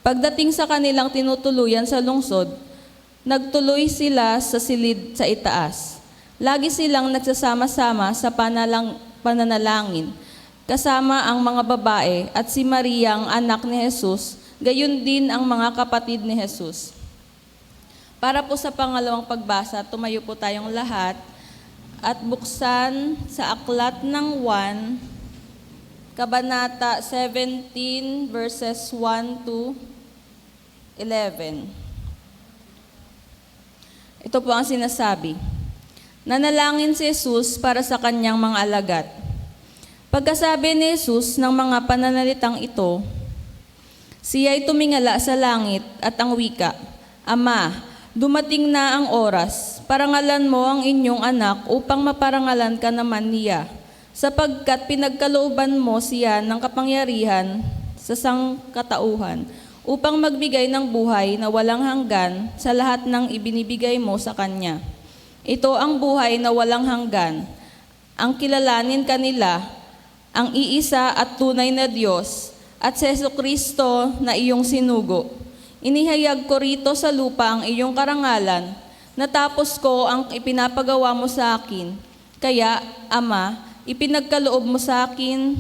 Pagdating sa kanilang tinutuluyan sa lungsod, nagtuloy sila sa silid sa itaas. Lagi silang nagsasama-sama sa pananalangin, kasama ang mga babae at si Maria ang anak ni Jesus, gayon din ang mga kapatid ni Jesus. Para po sa pangalawang pagbasa, tumayo po tayong lahat at buksan sa Aklat ng 1, Kabanata 17, verses 1 to 11. Ito po ang sinasabi. Nanalangin si Jesus para sa kanyang mga alagad. Pagkasabi ni Jesus ng mga pananalitang ito, siya'y tumingala sa langit at ang wika, Ama, dumating na ang oras, parangalan mo ang inyong anak upang maparangalan ka naman niya, sapagkat pinagkalooban mo siya ng kapangyarihan sa sangkatauhan upang magbigay ng buhay na walang hanggan sa lahat ng ibinibigay mo sa Kanya. Ito ang buhay na walang hanggan, ang kilalanin kanila, ang iisa at tunay na Diyos, at si Jesucristo na iyong sinugo. Inihayag ko rito sa lupa ang iyong karangalan, natapos ko ang ipinapagawa mo sa akin. Kaya, Ama, ipinagkaloob mo sa akin,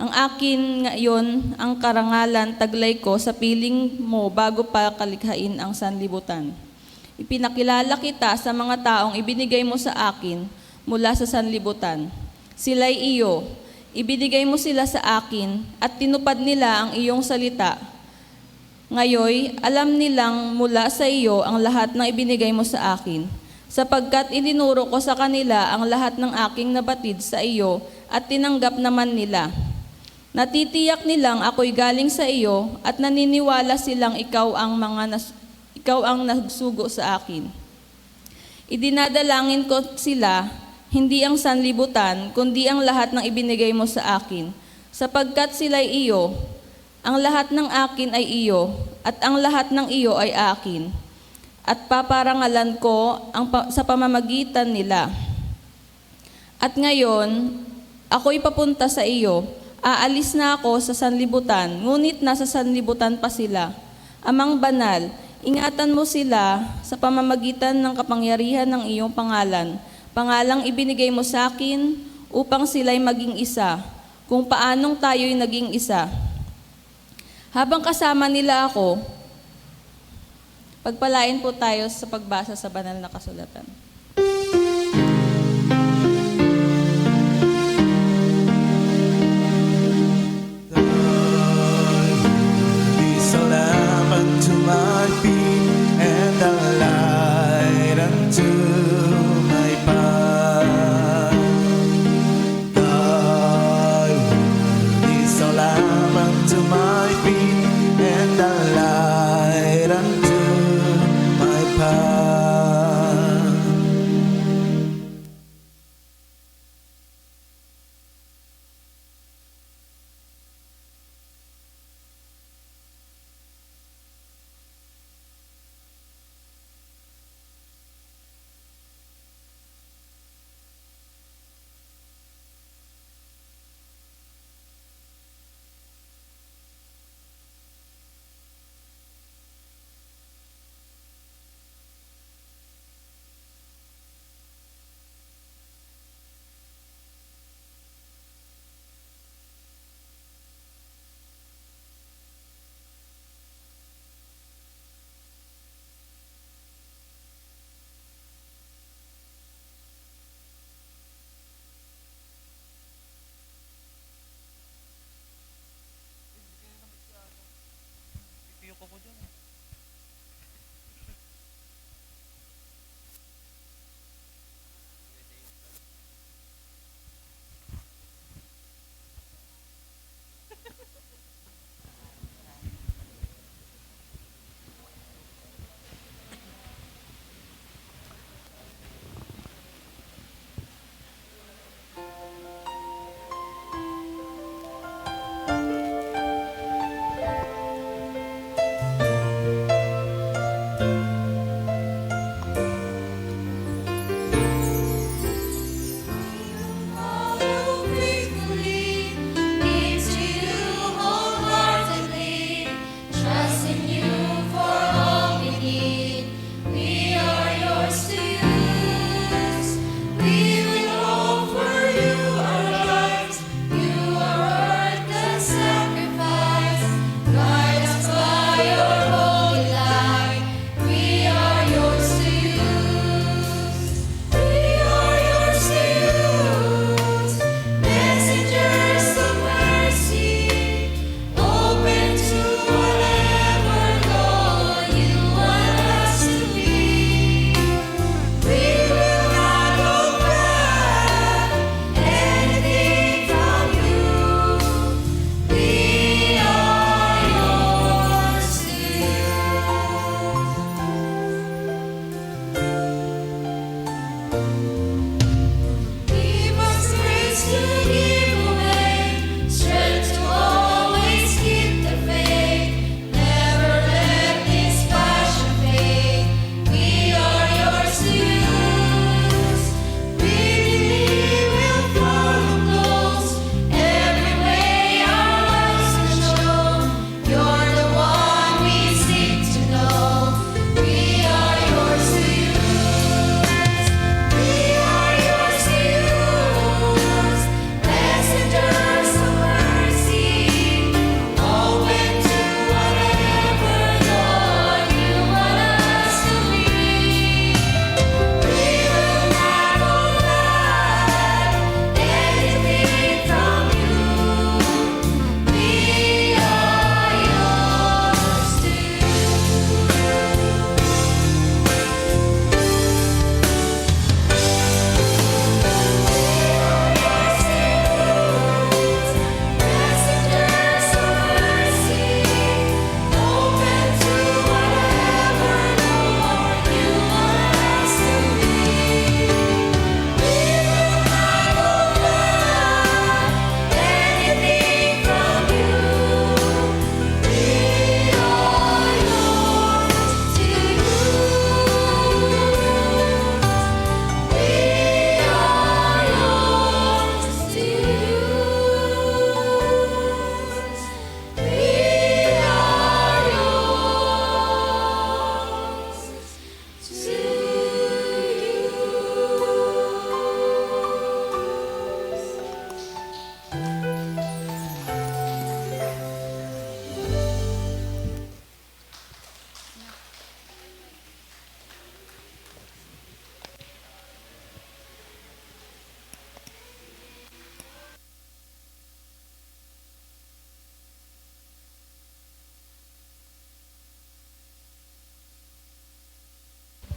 ang akin ngayon, ang karangalan, taglay ko sa piling mo bago pa kalikhain ang sanlibutan. Ipinakilala kita sa mga taong ibinigay mo sa akin mula sa sanlibutan. Sila'y iyo. Ibinigay mo sila sa akin at tinupad nila ang iyong salita. Ngayoy, alam nilang mula sa iyo ang lahat ng ibinigay mo sa akin, sapagkat ininuro ko sa kanila ang lahat ng aking nabatid sa iyo at tinanggap naman nila. Natitiyak nilang ako'y galing sa iyo at naniniwala silang ikaw ang nagsugo sa akin. Idinadalangin ko sila, hindi ang sanlibutan, kundi ang lahat ng ibinigay mo sa akin, sapagkat sila'y iyo. Ang lahat ng akin ay iyo, at ang lahat ng iyo ay akin. At paparangalan ko sa pamamagitan nila. At ngayon, ako'y papunta sa iyo. Aalis na ako sa sanlibutan, ngunit nasa sanlibutan pa sila. Amang banal, ingatan mo sila sa pamamagitan ng kapangyarihan ng iyong pangalan. Pangalang ibinigay mo sa akin upang sila'y maging isa, kung paanong tayo'y naging isa. Habang kasama nila ako, pagpalain po tayo sa pagbasa sa banal na kasulatan. Is a lamp unto my feet and a light unto my path. Thy word is a lamp unto my feet and a light unto my path.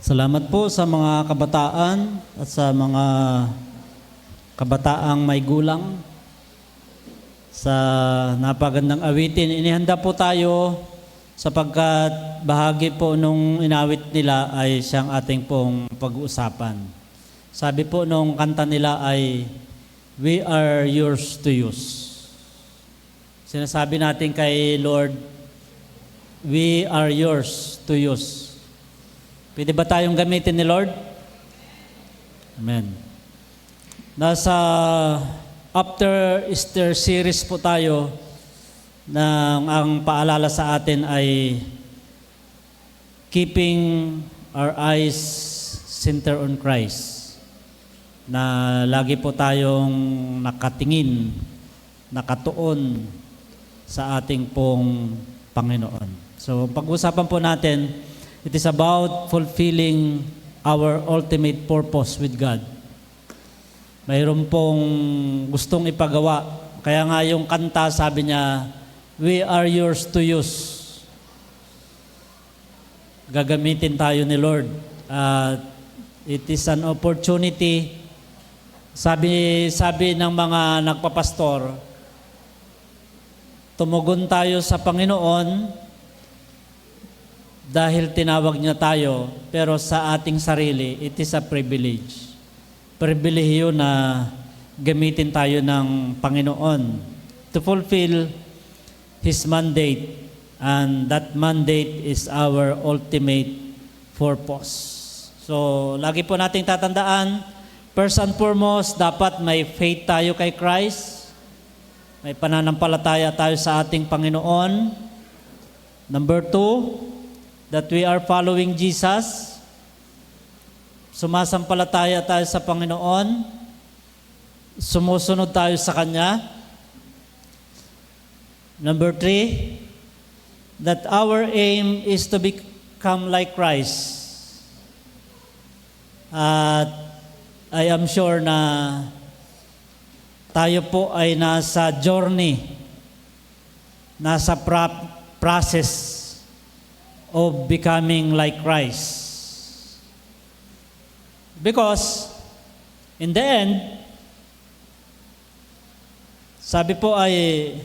Salamat po sa mga kabataan at sa mga kabataang may gulang sa napagandang awitin. Inihanda po tayo sapagkat bahagi po nung inawit nila ay siyang ating pong pag-uusapan. Sabi po nung kanta nila ay, "We are yours to use." Sinasabi natin kay Lord, we are yours to use. Pwede ba tayong gamitin ni Lord? Amen. Nasa after Easter series po tayo na ang paalala sa atin ay keeping our eyes center on Christ. Na lagi po tayong nakatingin, nakatuon sa ating pong Panginoon. So pag-usapan po natin, it is about fulfilling our ultimate purpose with God. Mayroon pong gustong ipagawa. Kaya nga yung kanta, sabi niya, we are yours to use. Gagamitin tayo ni Lord. It is an opportunity. Sabi ng mga nagpapastor, tumugon tayo sa Panginoon dahil tinawag niya tayo, pero sa ating sarili, it is a privilege. Pribilehiyo na gamitin tayo ng Panginoon to fulfill His mandate, and that mandate is our ultimate purpose. So, lagi po nating tatandaan, first and foremost, dapat may faith tayo kay Christ, may pananampalataya tayo sa ating Panginoon. Number 2, that we are following Jesus. Sumasampalataya tayo sa Panginoon. Sumusunod tayo sa Kanya. Number 3, that our aim is to become like Christ. At I am sure na tayo po ay nasa journey, nasa process of becoming like Christ. Because, in the end, sabi po ay,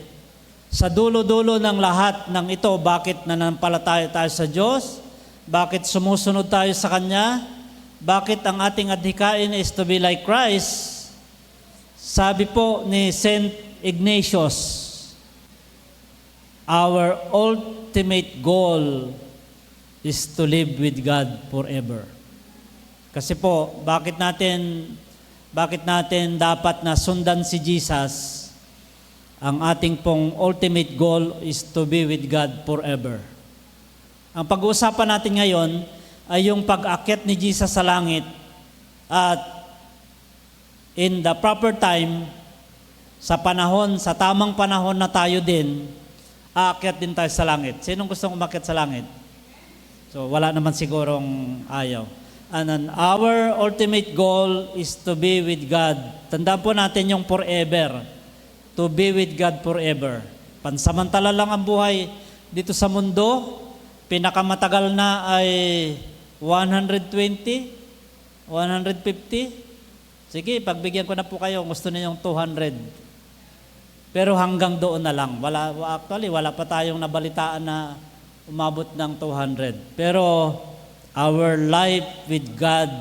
sa dulo-dulo ng lahat ng ito, bakit nananampalataya tayo sa Diyos? Bakit sumusunod tayo sa Kanya? Bakit ang ating adhikain is to be like Christ? Sabi po ni Saint Ignatius, our ultimate goal is to live with God forever. Kasi po, bakit natin dapat na sundan si Jesus? Ang ating pong ultimate goal is to be with God forever. Ang pag-uusapan natin ngayon ay yung pag-akyat ni Jesus sa langit, at in the proper time, sa tamang panahon na tayo din, aakyat din tayo sa langit. Sinong gustong umakyat sa langit? So, wala naman sigurong ayaw. And our ultimate goal is to be with God. Tandaan po natin yung forever. To be with God forever. Pansamantala lang ang buhay dito sa mundo. Pinakamatagal na ay 120, 150. Sige, pagbigyan ko na po kayo. Gusto niyo yung 200. Pero hanggang doon na lang. Wala pa tayong nabalitaan na umabot ng 200. Pero our life with God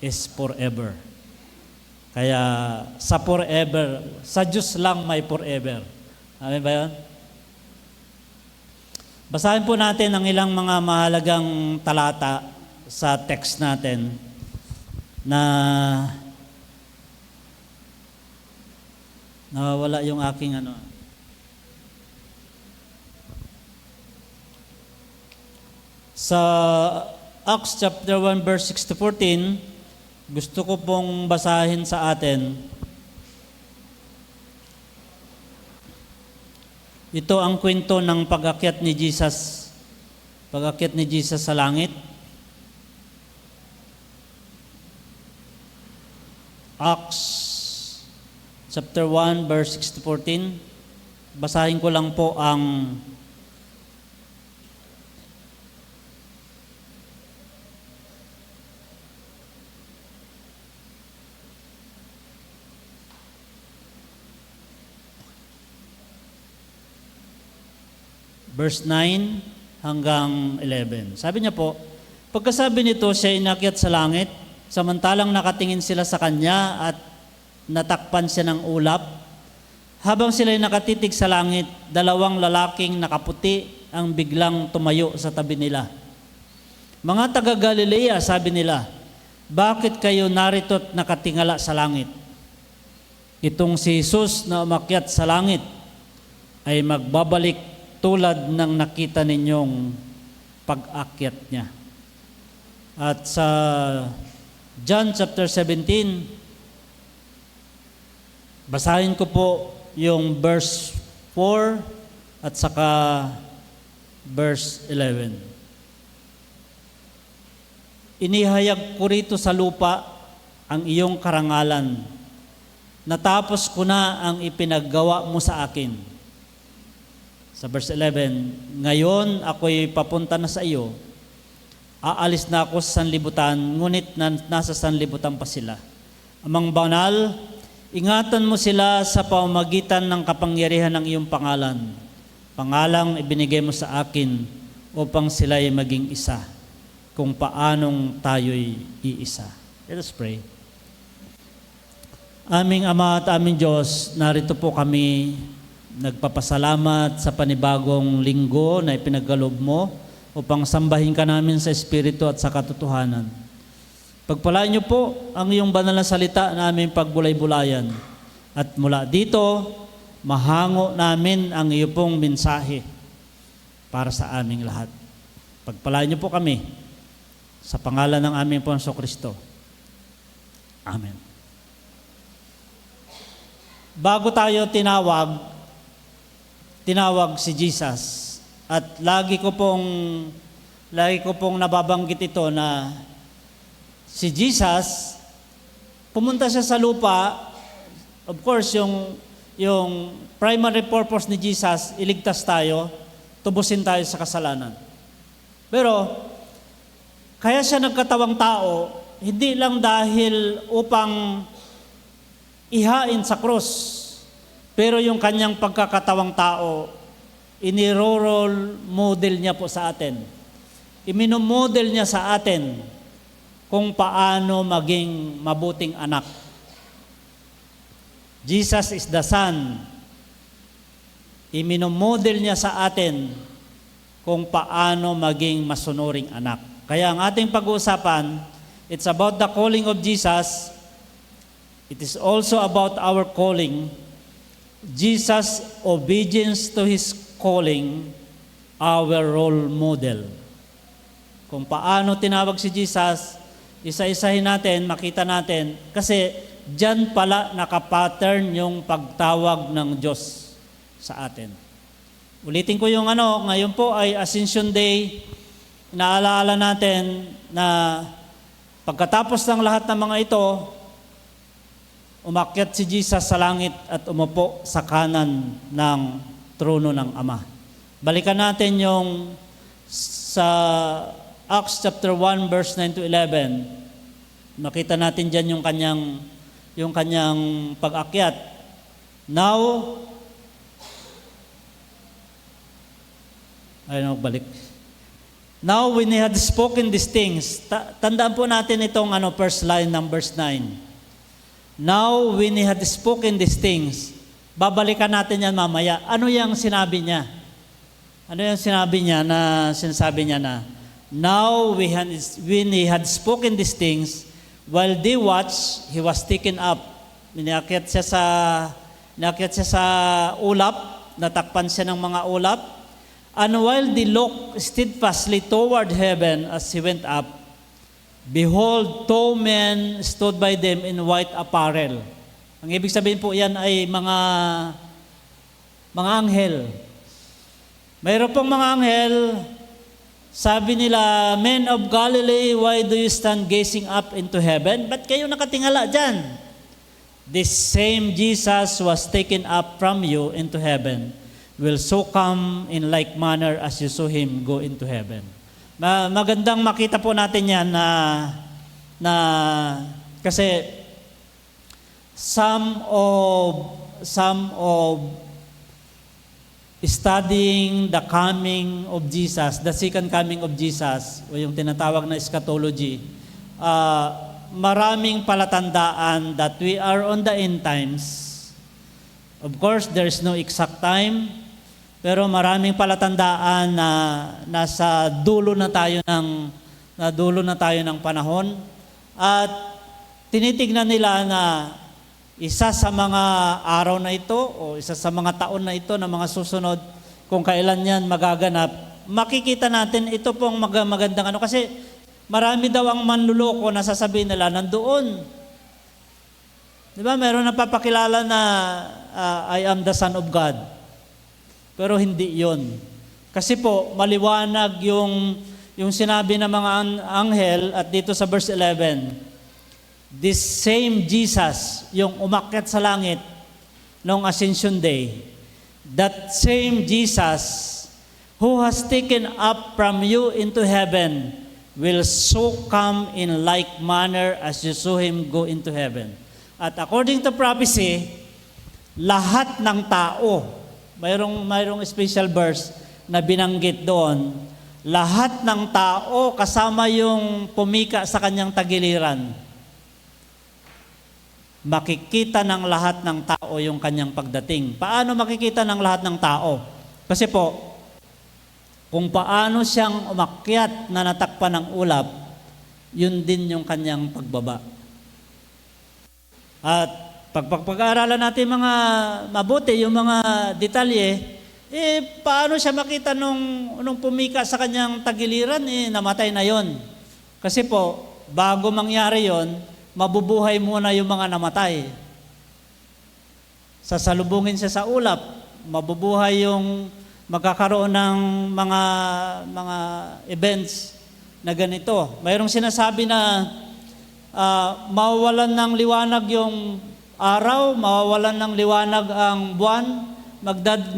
is forever. Kaya sa forever, sa Diyos lang may forever. Amen ba yun? Basahin po natin ang ilang mga mahalagang talata sa text natin na nawawala yung aking Sa Acts chapter 1 verse 6 to 14, gusto ko pong basahin sa atin. Ito ang kwento ng pag-akyat ni Jesus sa langit. Acts chapter 1 verse 6 to 14. Basahin ko lang po ang verse 9 hanggang 11. Sabi niya po, pagkasabi nito, siya inakyat sa langit, samantalang nakatingin sila sa kanya at natakpan siya ng ulap. Habang sila'y nakatitig sa langit, dalawang lalaking nakaputi ang biglang tumayo sa tabi nila. Mga taga-Galilea, sabi nila, bakit kayo narito't nakatingala sa langit? Itong si Jesus na umakyat sa langit ay magbabalik tulad ng nakita ninyong pag-akyat niya. At sa John chapter 17, basahin ko po yung verse 4 at saka verse 11. Inihayag ko rito sa lupa ang iyong karangalan. Natapos ko na ang ipinaggawa mo sa akin. Sa verse 11, ngayon ako'y papunta na sa iyo. Aalis na ako sa sanlibutan, ngunit nasa sanlibutan pa sila. Amang banal, ingatan mo sila sa pamamagitan ng kapangyarihan ng iyong pangalan. Pangalang ibinigay mo sa akin upang sila'y maging isa, kung paanong tayo'y iisa. Let us pray. Aming Ama at aming Diyos, narito po kami nagpapasalamat sa panibagong linggo na ipinaggalob mo upang sambahin ka namin sa Espiritu at sa katotohanan. Pagpalain niyo po ang iyong banal na salita na aming pagbulay-bulayan. At mula dito, mahango namin ang iyo pong mensahe para sa aming lahat. Pagpalain niyo po kami sa pangalan ng aming Panginoong Kristo. Amen. Bago tayo tinawag si Jesus. At lagi ko pong nababanggit ito na si Jesus, pumunta siya sa lupa. Of course, yung primary purpose ni Jesus, iligtas tayo, tubusin tayo sa kasalanan. Pero, kaya siya nagkatawang tao, hindi lang dahil upang ihain sa krus, pero yung kanyang pagkakatawang tao, inirorol model niya po sa atin. Iminomodel niya sa atin kung paano maging mabuting anak. Jesus is the Son. Iminomodel niya sa atin kung paano maging masunuring anak. Kaya ang ating pag-uusapan, it's about the calling of Jesus. It is also about our calling. Jesus' obedience to His calling, our role model. Kung paano tinawag si Jesus, isa-isahin natin, makita natin, kasi dyan pala nakapattern yung pagtawag ng Diyos sa atin. Ulitin ko yung ngayon po ay Ascension Day. Naalaala natin na pagkatapos ng lahat ng mga ito, umakyat si Jesus sa langit at umupo sa kanan ng trono ng Ama. Balikan natin yung sa Acts chapter 1 verse 9 to 11. Makita natin diyan yung kanyang pag-akyat. Now, balik. Now when he had spoken these things, tandaan po natin itong first line ng verse 9. Now when he had spoken these things, babalikan natin yan mamaya. Ano yung sinabi niya? Ano yung sinabi niya sinasabi niya na, now when he had spoken these things, while they watched, he was taken up. Inakyat siya sa ulap, natakpan siya ng mga ulap. And while they looked steadfastly toward heaven as he went up, behold, two men stood by them in white apparel. Ang ibig sabihin po yan ay mga anghel. Mayroon pong mga anghel, sabi nila, men of Galilee, why do you stand gazing up into heaven? Ba't kayo nakatingala dyan? This same Jesus was taken up from you into heaven, will so come in like manner as you saw him go into heaven. Magandang makita po natin yan na kasi some of studying the coming of Jesus, the second coming of Jesus, o yung tinatawag na eschatology, maraming palatandaan that we are on the end times. Of course, there is no exact time, pero maraming palatandaan na nasa dulo na tayo ng panahon. At tinitignan nila na isa sa mga araw na ito o isa sa mga taon na ito na mga susunod, kung kailan yan magaganap, makikita natin ito pong magandang ano. Kasi marami daw ang manluloko na sasabihin nila nandoon. Di ba? Meron na papakilala na I am the Son of God. Pero hindi yon. Kasi po, maliwanag yung sinabi ng mga anghel at dito sa verse 11, this same Jesus, yung umakyat sa langit noong Ascension Day, that same Jesus who has taken up from you into heaven will so come in like manner as you saw Him go into heaven. At according to prophecy, lahat ng tao, mayroong special verse na binanggit doon, lahat ng tao kasama yung pumika sa kanyang tagiliran, makikita ng lahat ng tao yung kanyang pagdating. Paano makikita ng lahat ng tao? Kasi po, kung paano siyang umakyat na natakpan ng ulap, yun din yung kanyang pagbaba. At pag-aaralan natin mga mabuti, yung mga detalye, paano siya makita nung pumika sa kanyang tagiliran, namatay na yon. Kasi po, bago mangyari yon, mabubuhay muna yung mga namatay. Sasalubungin siya sa ulap, mabubuhay yung magkakaroon ng mga events na ganito. Mayroong sinasabi na mawawalan ng liwanag yung araw, mawawalan ng liwanag ang buwan,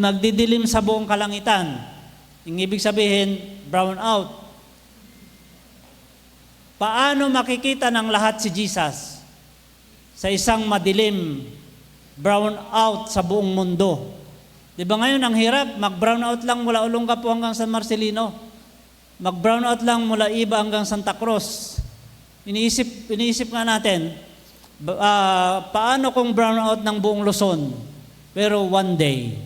magdidilim sa buong kalangitan. Yung ibig sabihin, brown out. Paano makikita ng lahat si Jesus? Sa isang madilim, brown out sa buong mundo. Di ba ngayon ang hirap, mag-brown out lang mula Olongapo hanggang San Marcelino. Mag-brown out lang mula Iba hanggang Santa Cruz. Iniisip nga natin, paano kung brown out ng buong Luzon? Pero one day,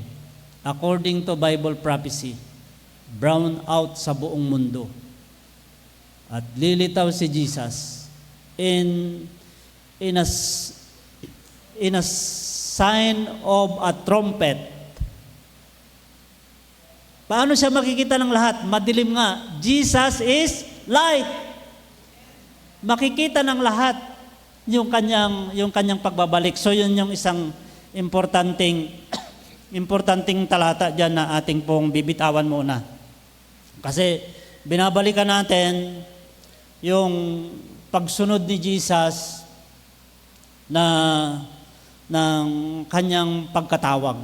according to Bible prophecy, brown out sa buong mundo. At lilitaw si Jesus in a sign of a trumpet. Paano siya makikita ng lahat? Madilim nga. Jesus is light. Makikita ng lahat yung kanyang pagbabalik. So yun yung isang importanteng talata diyan na ating pong bibitawan muna. Kasi binabalikan natin yung pagsunod ni Jesus ng kanyang pagkatawag.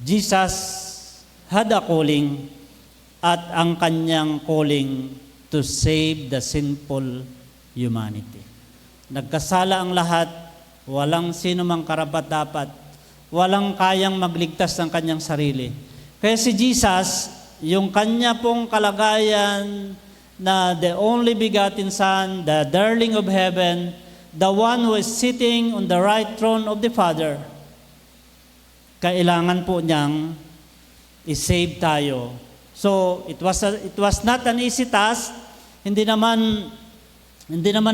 Jesus had a calling at ang kanyang calling to save the sinful humanity. Nagkasala ang lahat, walang sino mang karapat-dapat, walang kayang magligtas ng kanyang sarili. Kaya si Jesus, yung kanya pong kalagayan na the only begotten Son, the darling of heaven, the one who is sitting on the right throne of the Father, kailangan po niyang i-save tayo. So, it was not an easy task. Hindi naman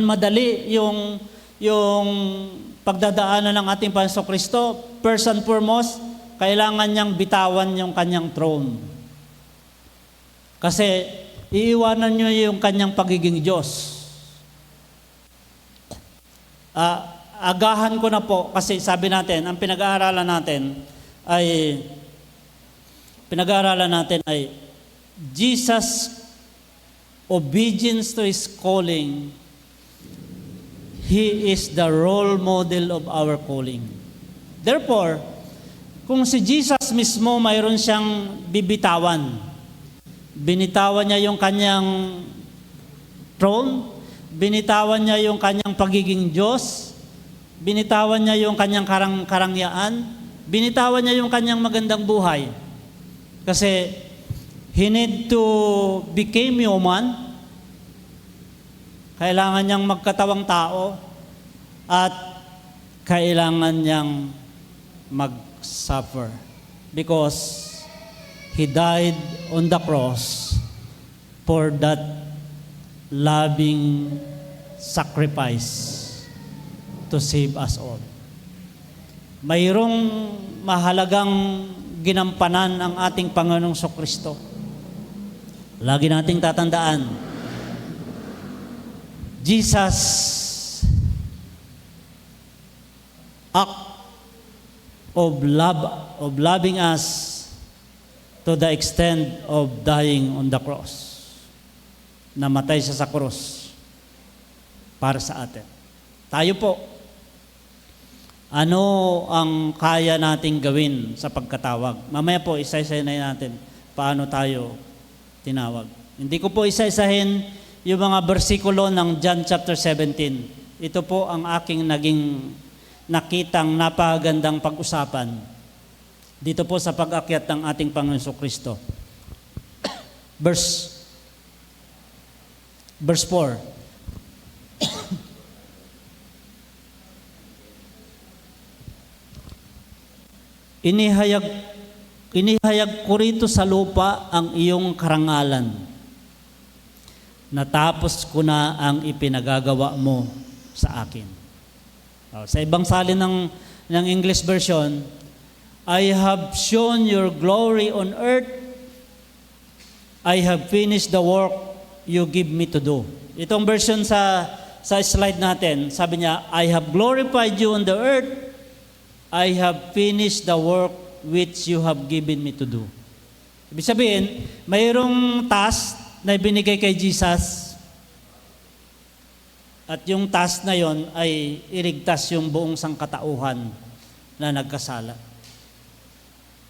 madali yung pagdadaanan ng ating Panginoong Kristo. First and foremost, kailangan niyang bitawan yung kanyang throne. Kasi iiwanan niyo yung kanyang pagiging Diyos. Agahan ko na po kasi sabi natin, ang pinag-aaralan natin ay Jesus' obedience to His calling. He is the role model of our calling. Therefore, kung si Jesus mismo mayroon siyang bibitawan, binitawan niya yung kanyang throne, binitawan niya yung kanyang pagiging Diyos, binitawan niya yung kanyang karangyaan, binitawan niya yung kanyang magandang buhay. Kasi he need to become human. Kailangan niyang magkatawang tao at kailangan niyang mag-suffer because he died on the cross for that loving sacrifice to save us all. Mayroong mahalagang ginampanan ang ating Panginoong Kristo. Lagi nating tatandaan, Jesus act of love, of loving us to the extent of dying on the cross. Namatay siya sa cross para sa atin. Tayo po, ano ang kaya nating gawin sa pagkatawag? Mamaya po, isa-isahin na natin paano tayo tinawag. Hindi ko po isa-isahin yung mga bersikulo ng John chapter 17. Ito po ang aking naging nakitang napakagandang pag-usapan dito po sa pag-akyat ng ating Panginoon Kristo. Verse 4. Inihayag ko rito sa lupa ang iyong karangalan. Natapos ko na ang ipinagagawa mo sa akin. Sa ibang salin ng English version, I have shown your glory on earth. I have finished the work you give me to do. Itong version sa slide natin, sabi niya, I have glorified you on the earth. I have finished the work which you have given me to do. Ibig sabihin, mayroong task na binigay kay Jesus at yung task na yon ay iligtas yung buong sangkatauhan na nagkasala.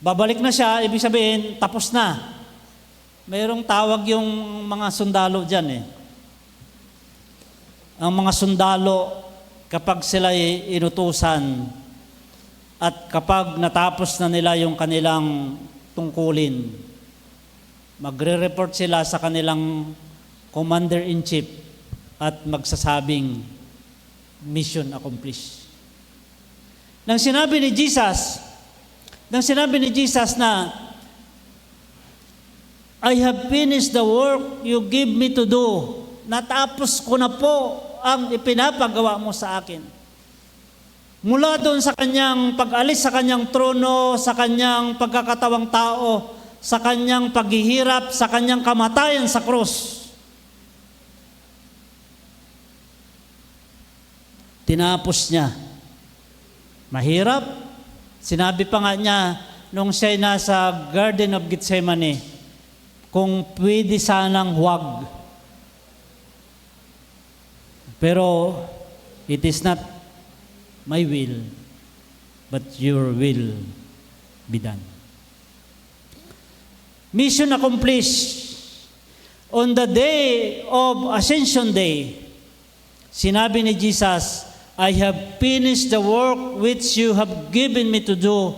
Babalik na siya, ibig sabihin, tapos na. Mayroong tawag yung mga sundalo dyan eh. Ang mga sundalo, kapag sila inutusan at kapag natapos na nila yung kanilang tungkulin, magre-report sila sa kanilang commander-in-chief at magsasabing mission accomplished. Nang sinabi ni Jesus na I have finished the work you give me to do. Natapos ko na po ang ipinapagawa mo sa akin. Mula doon sa kanyang pag-alis sa kanyang trono, sa kanyang pagkakatawang tao, sa kanyang paghihirap, sa kanyang kamatayan sa krus. Tinapos niya. Mahirap. Sinabi pa nga niya, nung siya'y nasa Garden of Gethsemane, kung pwede sanang huwag. Pero, it is not my will, but your will be done. Mission accomplished. On the day of Ascension Day, sinabi ni Jesus, I have finished the work which you have given me to do.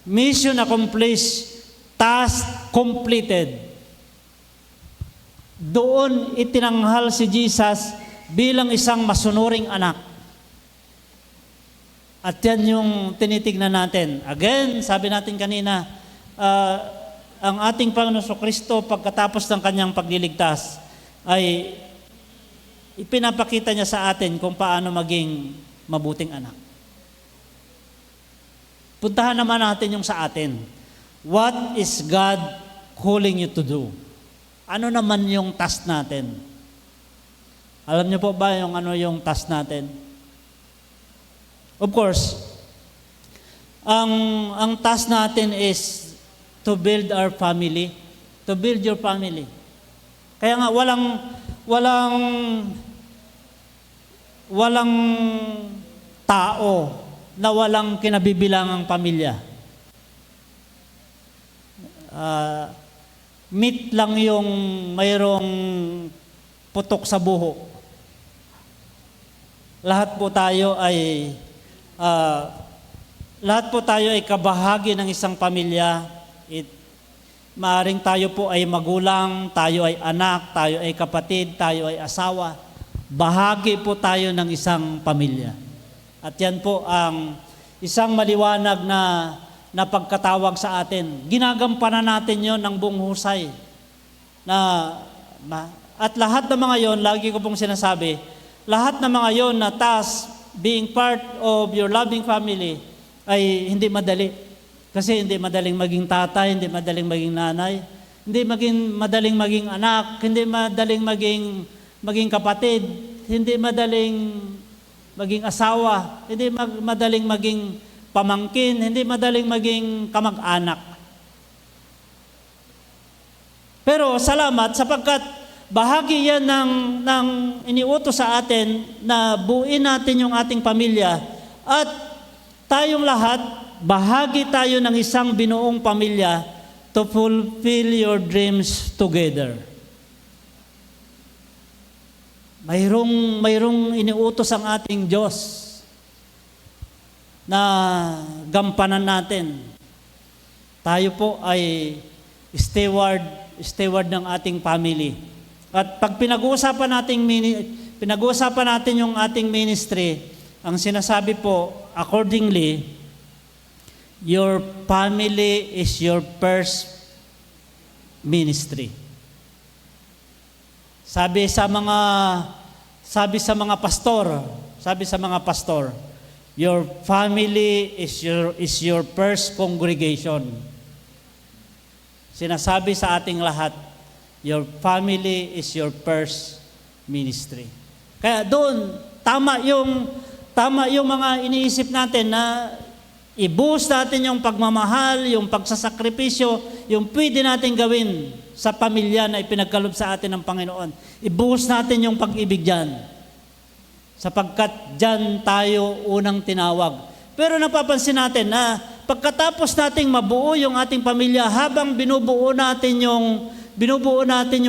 Mission accomplished, task completed. Doon itinanghal si Jesus bilang isang masunuring anak. At yan yung tinitignan natin. Again, sabi natin kanina, ang ating Panginoon Kristo pagkatapos ng kanyang pagliligtas ay ipinapakita niya sa atin kung paano maging mabuting anak. Puntahan naman natin yung sa atin. What is God calling you to do? Ano naman yung task natin? Alam niyo po ba yung ano yung task natin? Of course, ang task natin is to build our family, to build your family. Kaya nga walang tao na walang kinabibilangang pamilya. Meat lang yung mayroong putok sa buho. Lahat po tayo ay lahat po tayo ay kabahagi ng isang pamilya. Maaring tayo po ay magulang, tayo ay anak, tayo ay kapatid, tayo ay asawa. Bahagi po tayo ng isang pamilya. At yan po ang isang maliwanag na pagkatawag sa atin. Ginagampanan natin yon ng buong husay. At lahat ng mga yon, lagi ko pong sinasabi, lahat ng mga yon na task, being part of your loving family, ay hindi madali. Kasi hindi madaling maging tatay, hindi madaling maging nanay, hindi madaling maging anak, hindi madaling maging kapatid, hindi madaling maging asawa, hindi madaling maging pamangkin, hindi madaling maging kamag-anak. Pero salamat sapagkat bahagi yan ng iniutos sa atin na buuin natin yung ating pamilya at tayong lahat, bahagi tayo ng isang binuong pamilya to fulfill your dreams together. Mayroong iniutos ang ating Diyos na gampanan natin. Tayo po ay steward ng ating family. At pag pinag-uusapan natin yung ating ministry, ang sinasabi po, accordingly, your family is your first ministry. Sabi sa mga pastor, your family is your first congregation. Sinasabi sa ating lahat, your family is your first ministry. Kaya doon tama yung mga iniisip natin na ibuhos natin yung pagmamahal, yung pagsasakripisyo, yung pwede natin gawin sa pamilya na ipinagkaloob sa atin ng Panginoon. Ibuhos natin yung pag-ibig dyan. Sapagkat dyan tayo unang tinawag. Pero napapansin natin na pagkatapos nating mabuo yung ating pamilya, habang binubuo natin yung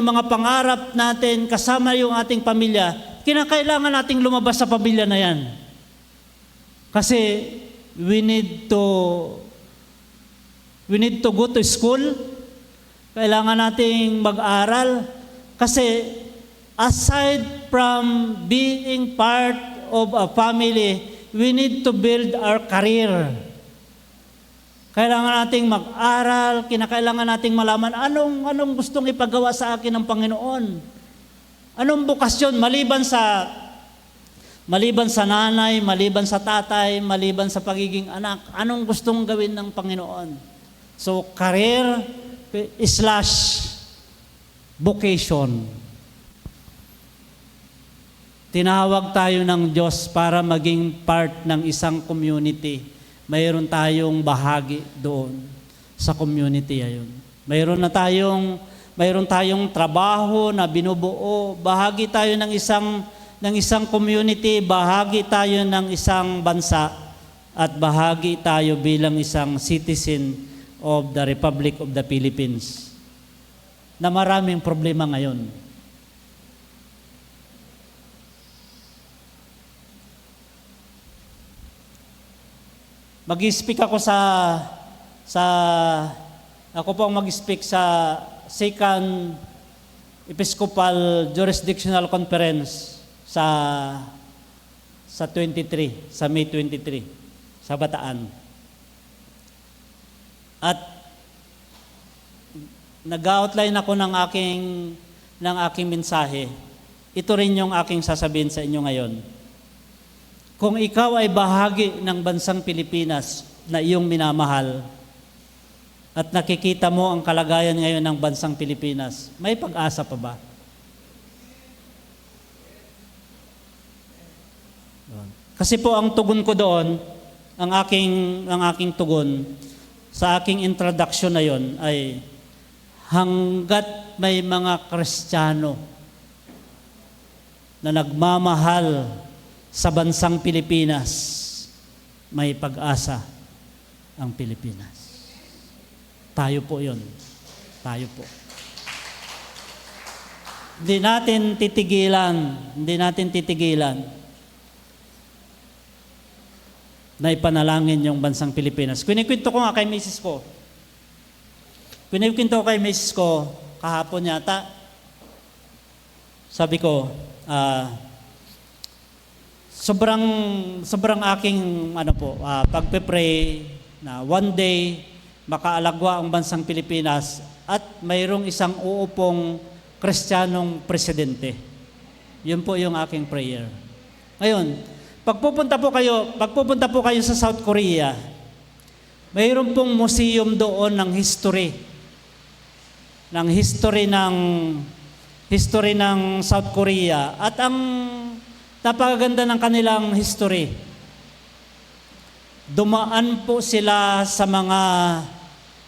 mga pangarap natin kasama yung ating pamilya, kinakailangan nating lumabas sa pamilya na yan. Kasi we need to go to school. Kailangan nating mag-aral. Kasi aside from being part of a family, we need to build our career. Kailangan nating mag-aral, kinakailangan nating malaman anong gustong ipagawa sa akin ng Panginoon. Anong bukasyon maliban sa nanay, maliban sa tatay, maliban sa pagiging anak, anong gustong gawin ng Panginoon? So, career / vocation. Tinawag tayo ng Diyos para maging part ng isang community. Mayroon tayong bahagi doon sa community ayon. Mayroon tayong trabaho na binubuo, bahagi tayo ng isang community, bahagi tayo ng isang bansa, at bahagi tayo bilang isang citizen of the Republic of the Philippines na maraming problema ngayon. Mag-speak ako ako po ang mag-speak sa Second Episcopal Jurisdictional Conference sa May 23, sa Bataan. At nag-outline ako ng aking mensahe. Ito rin yung aking sasabihin sa inyo ngayon. Kung ikaw ay bahagi ng bansang Pilipinas na iyong minamahal at nakikita mo ang kalagayan ngayon ng bansang Pilipinas, may pag-asa pa ba? Kasi po ang tugon ko doon, ang aking tugon sa aking introduction na yon ay hanggat may mga Kristiyano na nagmamahal sa bansang Pilipinas, may pag-asa ang Pilipinas. Tayo po yun. Tayo po. Hindi natin titigilan na ipanalangin yung bansang Pilipinas. Kwento ko nga kay Mrs. ko. Kwento ko kay Mrs. ko kahapon yata. Sabi ko, sobrang aking pagpe-pray na one day makaalagwa ang bansang Pilipinas at mayroong isang uupong Kristiyanong presidente. Yun po yung aking prayer. Ngayon, pagpupunta po kayo sa South Korea, mayroon pong museum doon ng history ng South Korea, at ang napakaganda ng kanilang history. Dumaan po sila sa mga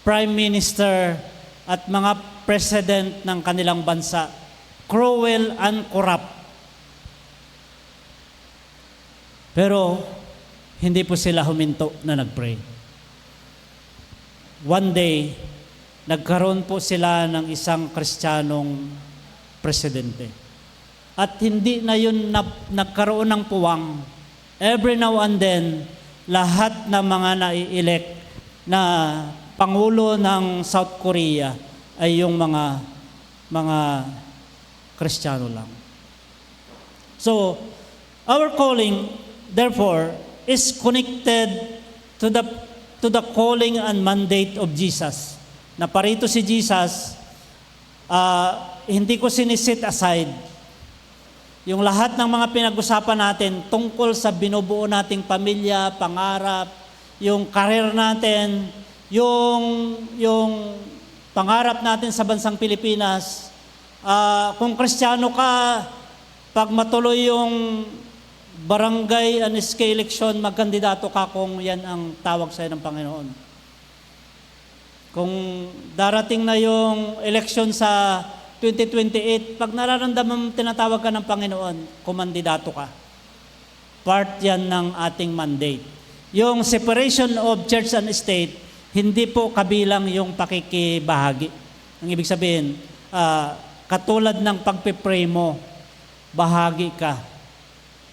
prime minister at mga president ng kanilang bansa, cruel and corrupt. Pero hindi po sila huminto na nag-pray. One day, nagkaroon po sila ng isang Kristiyanong presidente. At hindi na yun nagkaroon ng puwang. Every now and then, lahat ng mga nai-elect na Pangulo ng South Korea ay yung mga Kristiyano lang. So, our calling, therefore, is connected to the calling and mandate of Jesus. Na parito si Jesus, hindi ko sinisit aside yung lahat ng mga pinag-usapan natin tungkol sa binubuo nating pamilya, pangarap, yung career natin, yung pangarap natin sa bansang Pilipinas. Kung Kristiyano ka, pag matuloy yung barangay and SK election, magkandidato ka kung yan ang tawag sa'yo ng Panginoon. Kung darating na yung election sa 2028, pag nararamdaman tinatawag ka ng Panginoon, kumandidato ka. Part yan ng ating mandate. Yung separation of church and state, hindi po kabilang yung pakikibahagi. Ang ibig sabihin, katulad ng pagpipray mo, bahagi ka.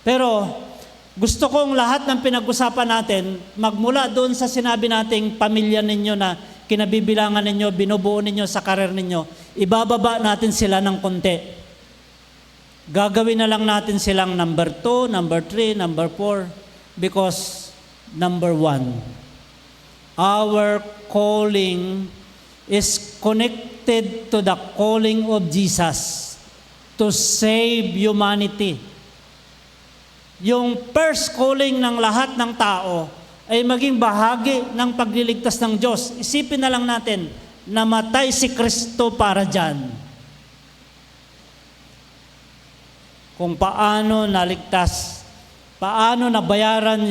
Pero gusto kong lahat ng pinag-usapan natin, magmula doon sa sinabi nating pamilya ninyo na kinabibilangan ninyo, binubuo ninyo sa karir ninyo, ibababa natin sila ng konti. Gagawin na lang natin silang number 2, number 3, number 4, because number 1, our calling is connected to the calling of Jesus to save humanity. Yung first calling ng lahat ng tao ay maging bahagi ng pagliligtas ng Diyos. Isipin na lang natin, namatay si Kristo para dyan. Kung paano naligtas, paano nabayaran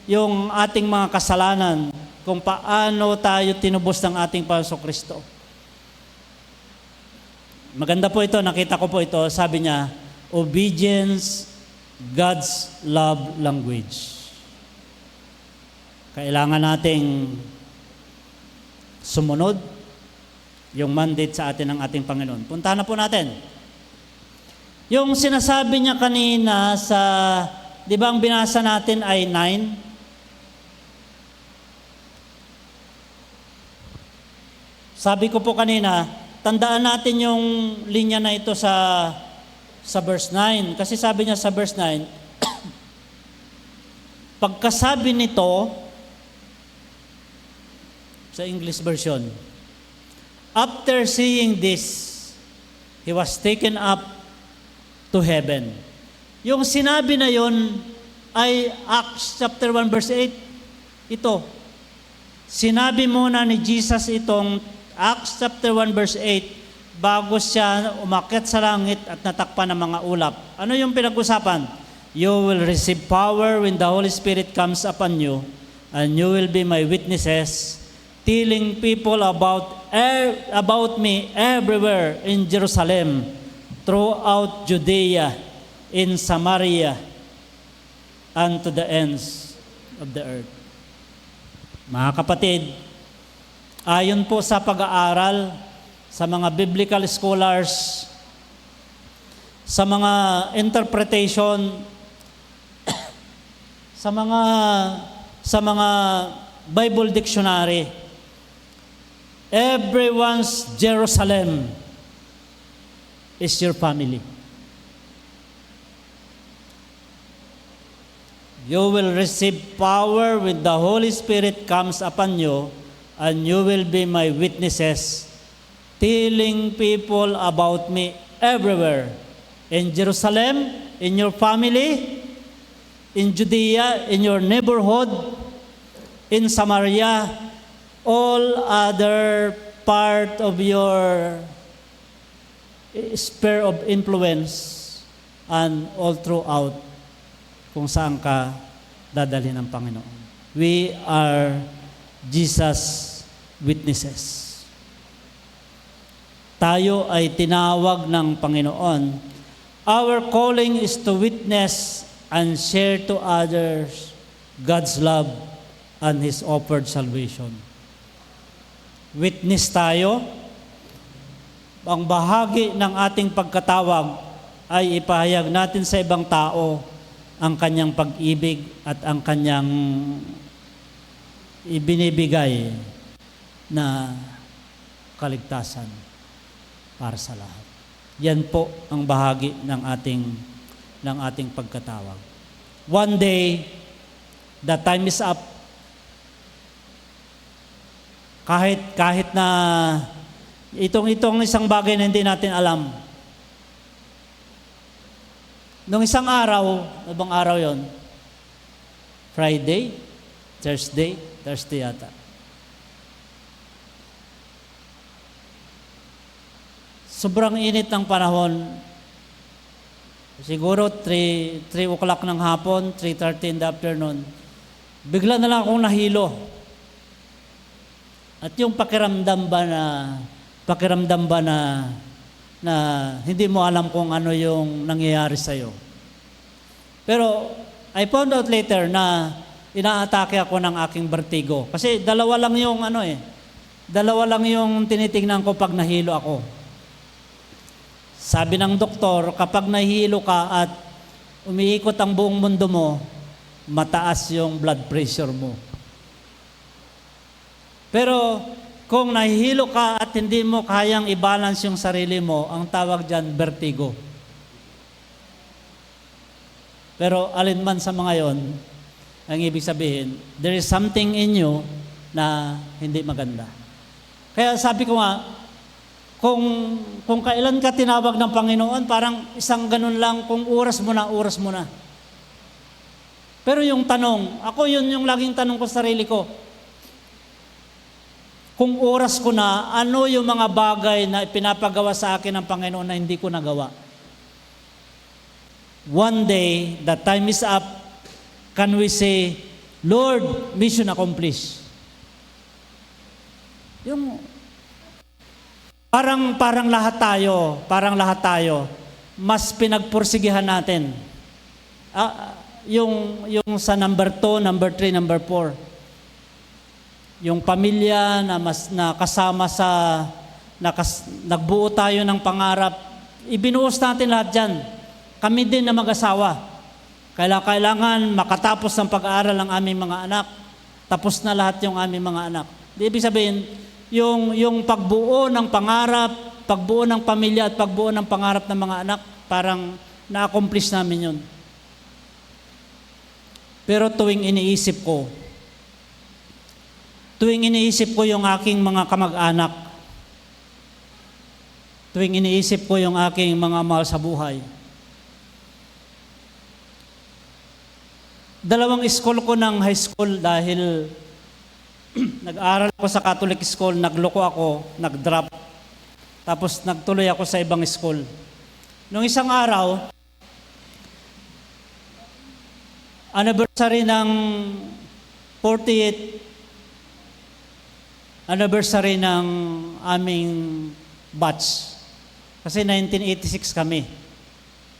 yung ating mga kasalanan, kung paano tayo tinubos ng ating Panginoong Kristo. Maganda po ito, nakita ko po ito, sabi niya, obedience, God's love language. Kailangan nating sumunod yung mandate sa atin ng ating Panginoon. Puntahan na po natin. Yung sinasabi niya kanina sa, di ba ang binasa natin ay 9? Sabi ko po kanina, tandaan natin yung linya na ito sa verse 9. Kasi sabi niya sa verse 9, pagkasabi nito, sa English version, after seeing this, he was taken up to heaven. Yung sinabi na yon ay Acts chapter 1 verse 8. Ito, sinabi muna ni Jesus itong Acts chapter 1 verse 8 bago siya umakyat sa langit at natakpan ng mga ulap. Ano yung pinag-usapan? You will receive power when the Holy Spirit comes upon you, and you will be my witnesses, telling people about me everywhere in Jerusalem, throughout Judea, in Samaria, and to the ends of the earth. Mga kapatid, ayon po sa pag-aaral sa mga biblical scholars, sa mga interpretation, sa mga sa mga Bible dictionary, everyone's Jerusalem is your family. You will receive power when the Holy Spirit comes upon you, and you will be my witnesses, telling people about me everywhere. In Jerusalem, in your family, in Judea, in your neighborhood, in Samaria, all other part of your sphere of influence, and all throughout kung saan ka dadalhin ng Panginoon. We are Jesus witnesses. Tayo ay tinawag ng Panginoon. Our calling is to witness and share to others God's love and His offered salvation. Witness tayo. Ang bahagi ng ating pagkatawag ay ipahayag natin sa ibang tao ang kanyang pag-ibig at ang kanyang ibinibigay na kaligtasan para sa lahat. Yan po ang bahagi ng ating pagkatawag. One day, the time is up. Kahit na itong isang bagay na hindi natin alam. Nung isang araw, ibang araw yon, Friday, Thursday yata. Sobrang init ng panahon. Siguro 3 o'clock ng hapon, 3:30 in the afternoon. Bigla na lang akong nahilo. At yung pakiramdam ba na hindi mo alam kung ano yung nangyayari sa'yo. Pero I found out later na inaatake ako ng aking vertigo. Kasi dalawa lang yung tinitingnan ko pag nahilo ako. Sabi ng doktor, kapag nahilo ka at umiikot ang buong mundo mo, mataas yung blood pressure mo. Pero kung nahihilo ka at hindi mo kayang i-balance yung sarili mo, ang tawag dyan, vertigo. Pero alinman sa mga yon, ang ibig sabihin, there is something in you na hindi maganda. Kaya sabi ko nga, kung kailan ka tinawag ng Panginoon, parang isang ganun lang, kung oras mo na. Pero yung tanong, ako yun yung laging tanong ko sa sarili ko, kung oras ko na, ano yung mga bagay na pinapagawa sa akin ng Panginoon na hindi ko nagawa? One day, the time is up, can we say, Lord, mission accomplished? Yung parang lahat tayo, mas pinagpursigihan natin. Yung sa number 2, number 3, number 4. Yung pamilya na kasama nagbuo tayo ng pangarap, ibinuos natin lahat dyan. Kami din na mag-asawa. Kailangan makatapos ng pag-aaral ang aming mga anak. Tapos na lahat yung aming mga anak. Ibig sabihin, yung pagbuo ng pangarap, pagbuo ng pamilya at pagbuo ng pangarap ng mga anak, parang na-accomplish namin yun. Pero tuwing iniisip ko yung aking mga kamag-anak, tuwing iniisip ko yung aking mga mahal sa buhay, dalawang school ko ng high school dahil nag-aral ako sa Catholic school, nagloko ako, nag-drop, tapos nagtuloy ako sa ibang school. Nung isang araw, anniversary ng 48th anniversary ng aming batch. Kasi 1986 kami.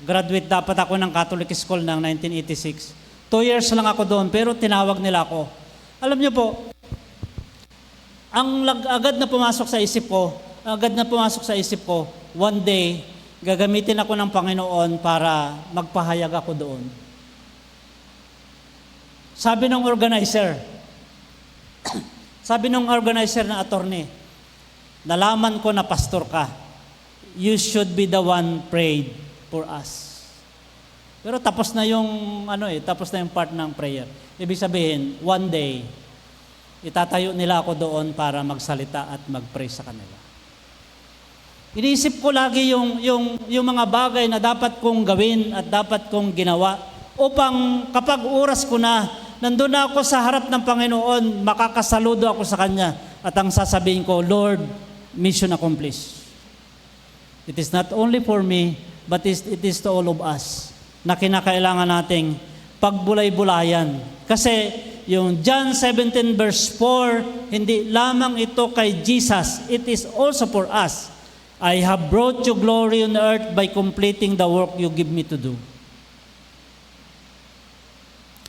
Graduate dapat ako ng Catholic school ng 1986. 2 years lang ako doon, pero tinawag nila ako. Alam niyo po, agad na pumasok sa isip ko, one day, gagamitin ako ng Panginoon para magpahayag ako doon. sabi ng organizer, na attorney, nalaman ko na pastor ka. You should be the one prayed for us. Pero tapos na yung part ng prayer. Ibig sabihin, one day, itatayo nila ako doon para magsalita at mag-pray sa kanila. Iniisip ko lagi yung mga bagay na dapat kong gawin at dapat kong ginawa upang kapag oras ko na, nandun na ako sa harap ng Panginoon, makakasaludo ako sa Kanya at ang sasabihin ko, Lord, mission accomplished. It is not only for me, but it is to all of us na kinakailangan nating pagbulay-bulayan. Kasi yung John 17 verse 4, hindi lamang ito kay Jesus, it is also for us. I have brought you glory on earth by completing the work you give me to do.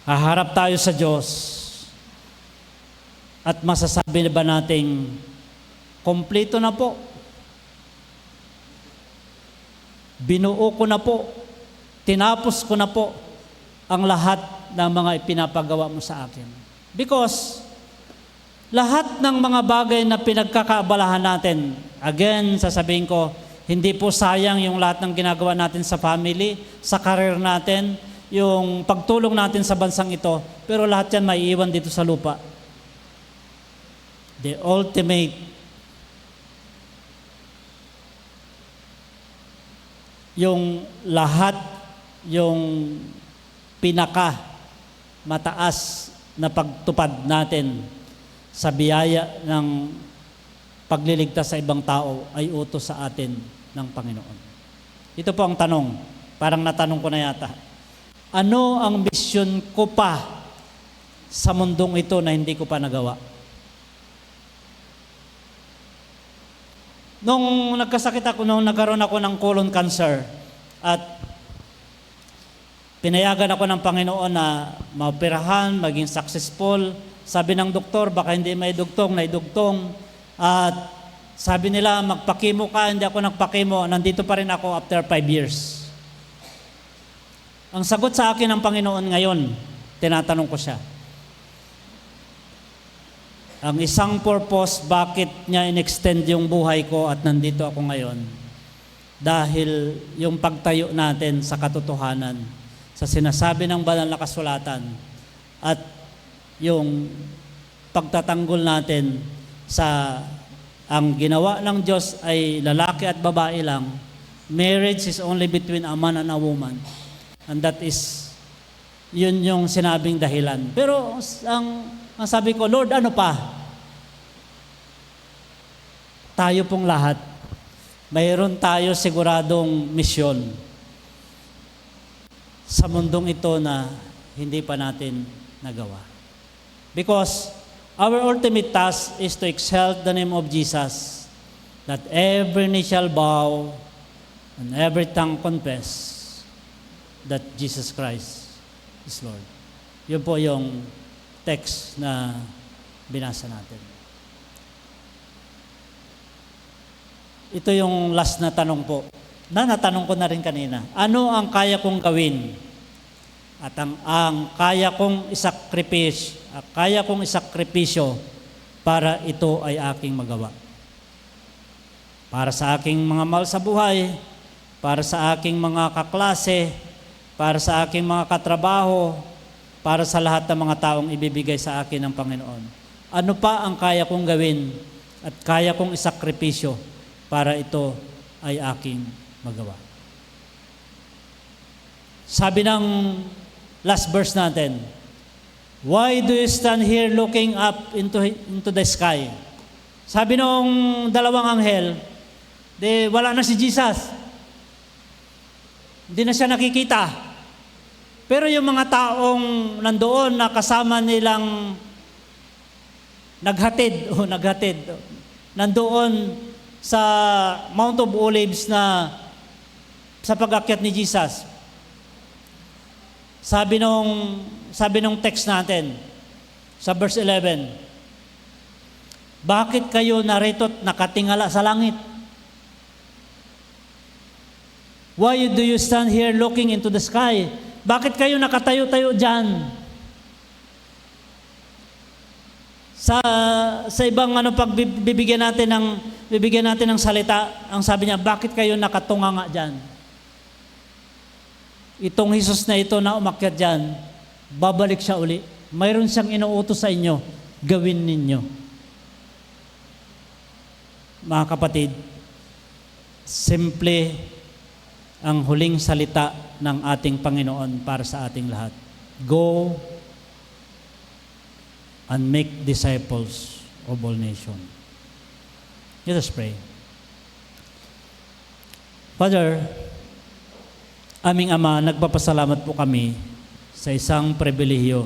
Haharap tayo sa Diyos at masasabi ba nating kompleto na po? Binuo ko na po, tinapos ko na po ang lahat ng mga ipinapagawa mo sa akin. Because lahat ng mga bagay na pinagkakaabalahan natin, again, sasabihin ko, hindi po sayang yung lahat ng ginagawa natin sa family, sa career natin, yung pagtulong natin sa bansang ito, pero lahat yan maiiwan dito sa lupa. The ultimate yung lahat, yung pinaka mataas na pagtupad natin sa biyaya ng pagliligtas sa ibang tao ay utos sa atin ng Panginoon. Ito po ang tanong, parang natanong ko na yata. Ano ang misyon ko pa sa mundong ito na hindi ko pa nagawa? Nung nagkasakit ako, nung nagkaroon ako ng colon cancer at pinayagan ako ng Panginoon na maoperahan, maging successful, sabi ng doktor, baka hindi naidugtong, at sabi nila, magpakimo ka, hindi ako nagpakimo, nandito pa rin ako after 5 years. Ang sagot sa akin ng Panginoon ngayon, tinatanong ko siya. Ang isang purpose, bakit niya in-extend yung buhay ko at nandito ako ngayon? Dahil yung pagtayo natin sa katotohanan, sa sinasabi ng banal na kasulatan, at yung pagtatanggol natin sa ang ginawa ng Diyos ay lalaki at babae lang. Marriage is only between a man and a woman. And that is, yun yung sinabing dahilan. Pero ang sabi ko, Lord, ano pa? Tayo pong lahat, mayroon tayo siguradong misyon sa mundong ito na hindi pa natin nagawa. Because our ultimate task is to exalt the name of Jesus, that every knee shall bow and every tongue confess that Jesus Christ is Lord. Yun po yung text na binasa natin. Ito yung last na tanong po. Natanong ko na rin kanina. Ano ang kaya kong gawin? At ang kaya kong isakripisyo para ito ay aking magawa. Para sa aking mga mahal sa buhay, para sa aking mga kaklase, para sa aking mga katrabaho, para sa lahat ng mga taong ibibigay sa akin ng Panginoon. Ano pa ang kaya kong gawin at kaya kong isakripisyo para ito ay aking magawa? Sabi ng last verse natin, why do you stand here looking up into the sky? Sabi nung dalawang anghel, wala na si Jesus. Hindi na siya nakikita. Pero yung mga taong nandoon na kasama nilang naghatid, nandoon sa Mount of Olives na sa pag-akyat ni Jesus. Sabi nung text natin sa verse 11, bakit kayo narito't nakatingala sa langit? Why do you stand here looking into the sky? Bakit kayo nakatayo-tayo dyan? Sa ibang bibigyan natin ng salita, ang sabi niya, bakit kayo nakatunga nga dyan? Itong Jesus na ito na umakyat dyan, babalik siya uli. Mayroon siyang inuutos sa inyo, gawin ninyo. Mga kapatid, simple ang huling salita ng ating Panginoon para sa ating lahat. Go and make disciples of all nations. Let us pray. Father, aming Ama, nagpapasalamat po kami sa isang pribilehiyo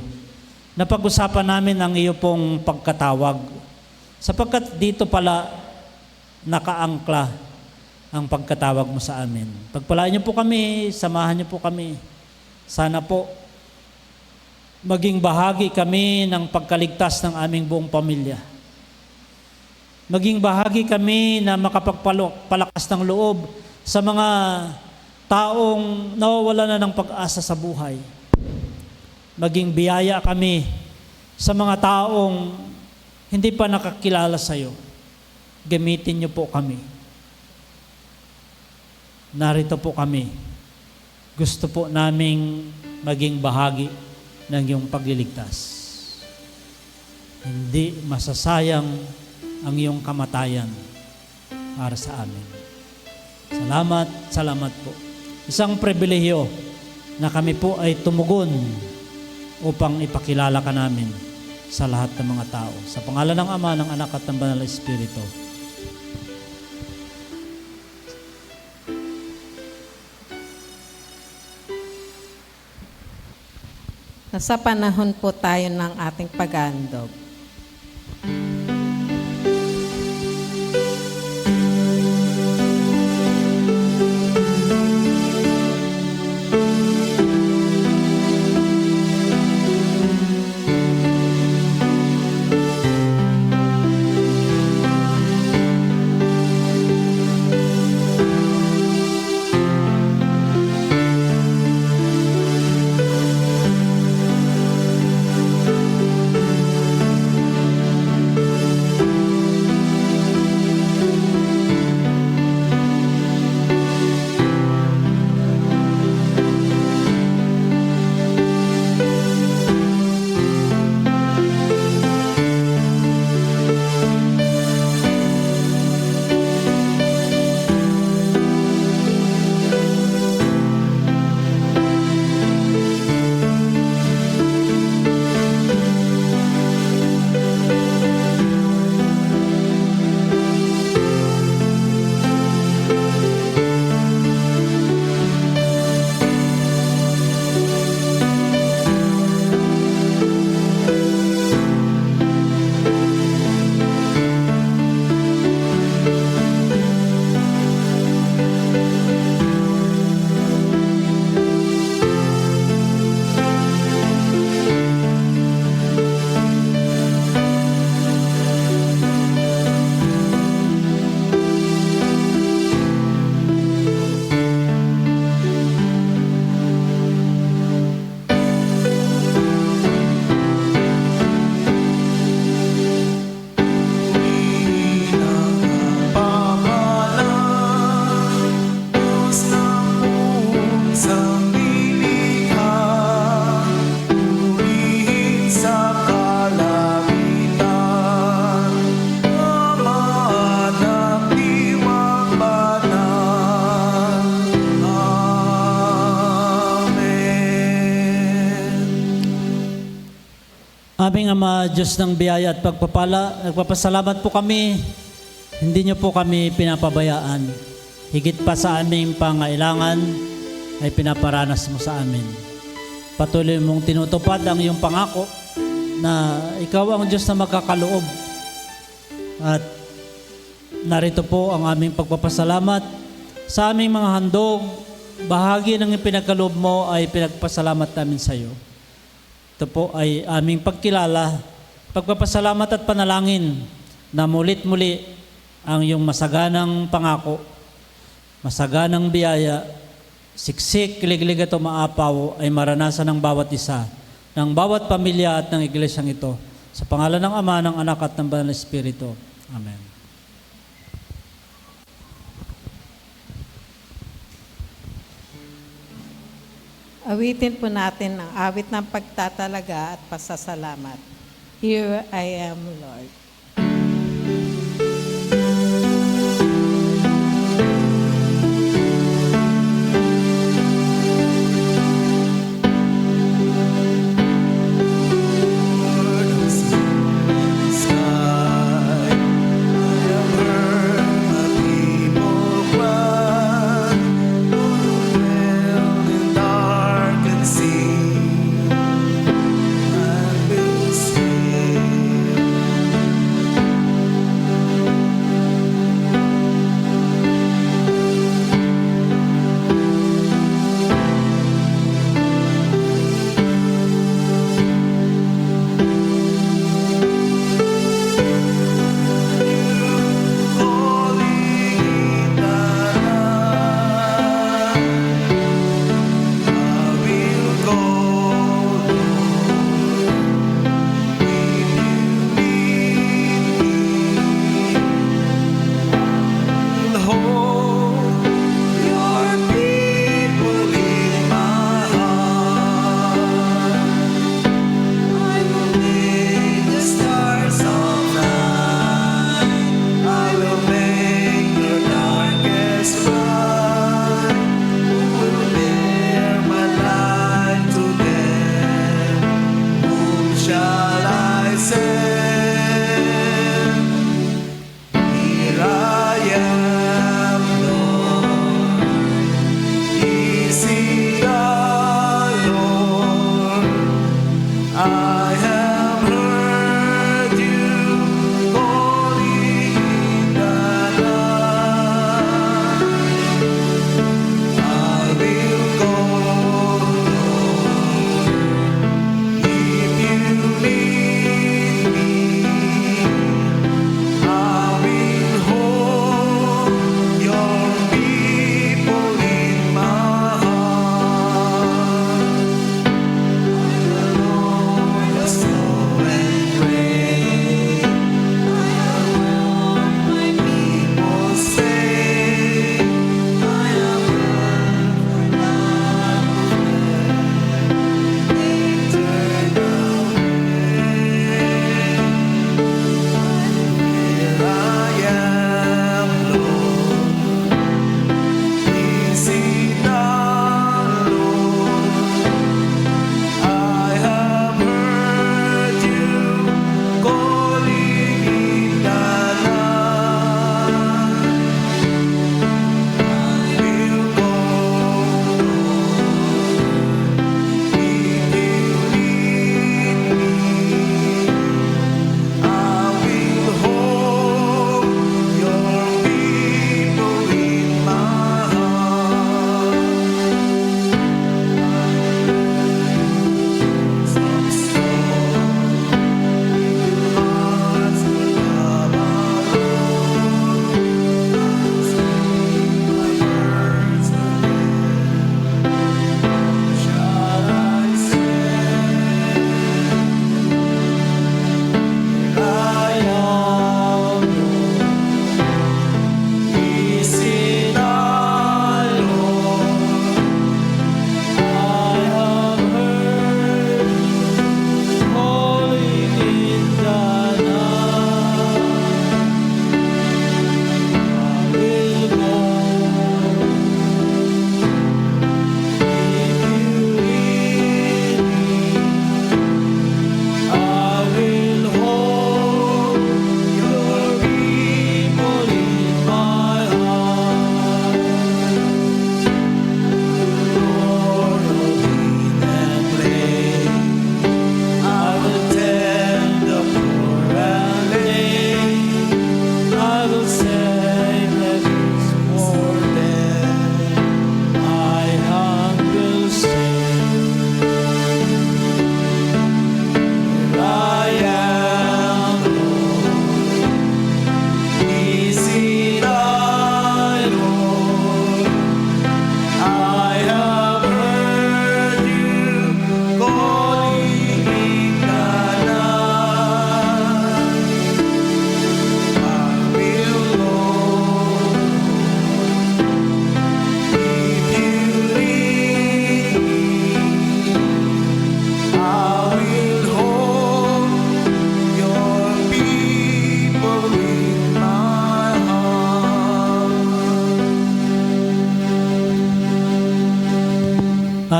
na pag-usapan namin ang iyo pong pagkatawag, sapagkat dito pala nakaangkla ang pagkatawag mo sa amin. Pagpalaan niyo po kami, samahan niyo po kami. Sana po maging bahagi kami ng pagkaligtas ng aming buong pamilya. Maging bahagi kami na makapagpalakas ng loob sa mga taong nawawala na ng pag-asa sa buhay. Maging biyaya kami sa mga taong hindi pa nakakilala sa iyo. Gamitin niyo po kami. Narito po kami. Gusto po naming maging bahagi ng iyong pagliligtas. Hindi masasayang ang iyong kamatayan para sa amin. Salamat po. Isang pribilehiyo na kami po ay tumugon upang ipakilala ka namin sa lahat ng mga tao. Sa pangalan ng Ama, ng Anak at ng Banal na Espiritu. Nasa panahon po tayo ng ating pag-aandog. Aming Ama, Diyos ng biyaya at pagpapala, nagpapasalamat po kami. Hindi niyo po kami pinapabayaan. Higit pa sa aming pangailangan ay pinaparanas mo sa amin. Patuloy mong tinutupad ang iyong pangako na ikaw ang Diyos na magkakaloob. At narito po ang aming pagpapasalamat sa aming mga handog. Bahagi ng ipinagkaloob mo ay pinagpasalamat namin sa iyo. Ito po ay aming pagkilala, pagpapasalamat at panalangin na mulit-muli ang iyong masaganang pangako, masaganang biyaya, siksik, kiliglig at umaapaw ay maranasan ng bawat isa, ng bawat pamilya at ng iglesyang ito Sa pangalan ng Ama, ng Anak at ng Banal na Espiritu. Amen. Awitin po natin ang awit ng pagtatalaga at pasasalamat. Here I am, Lord. Dark and see.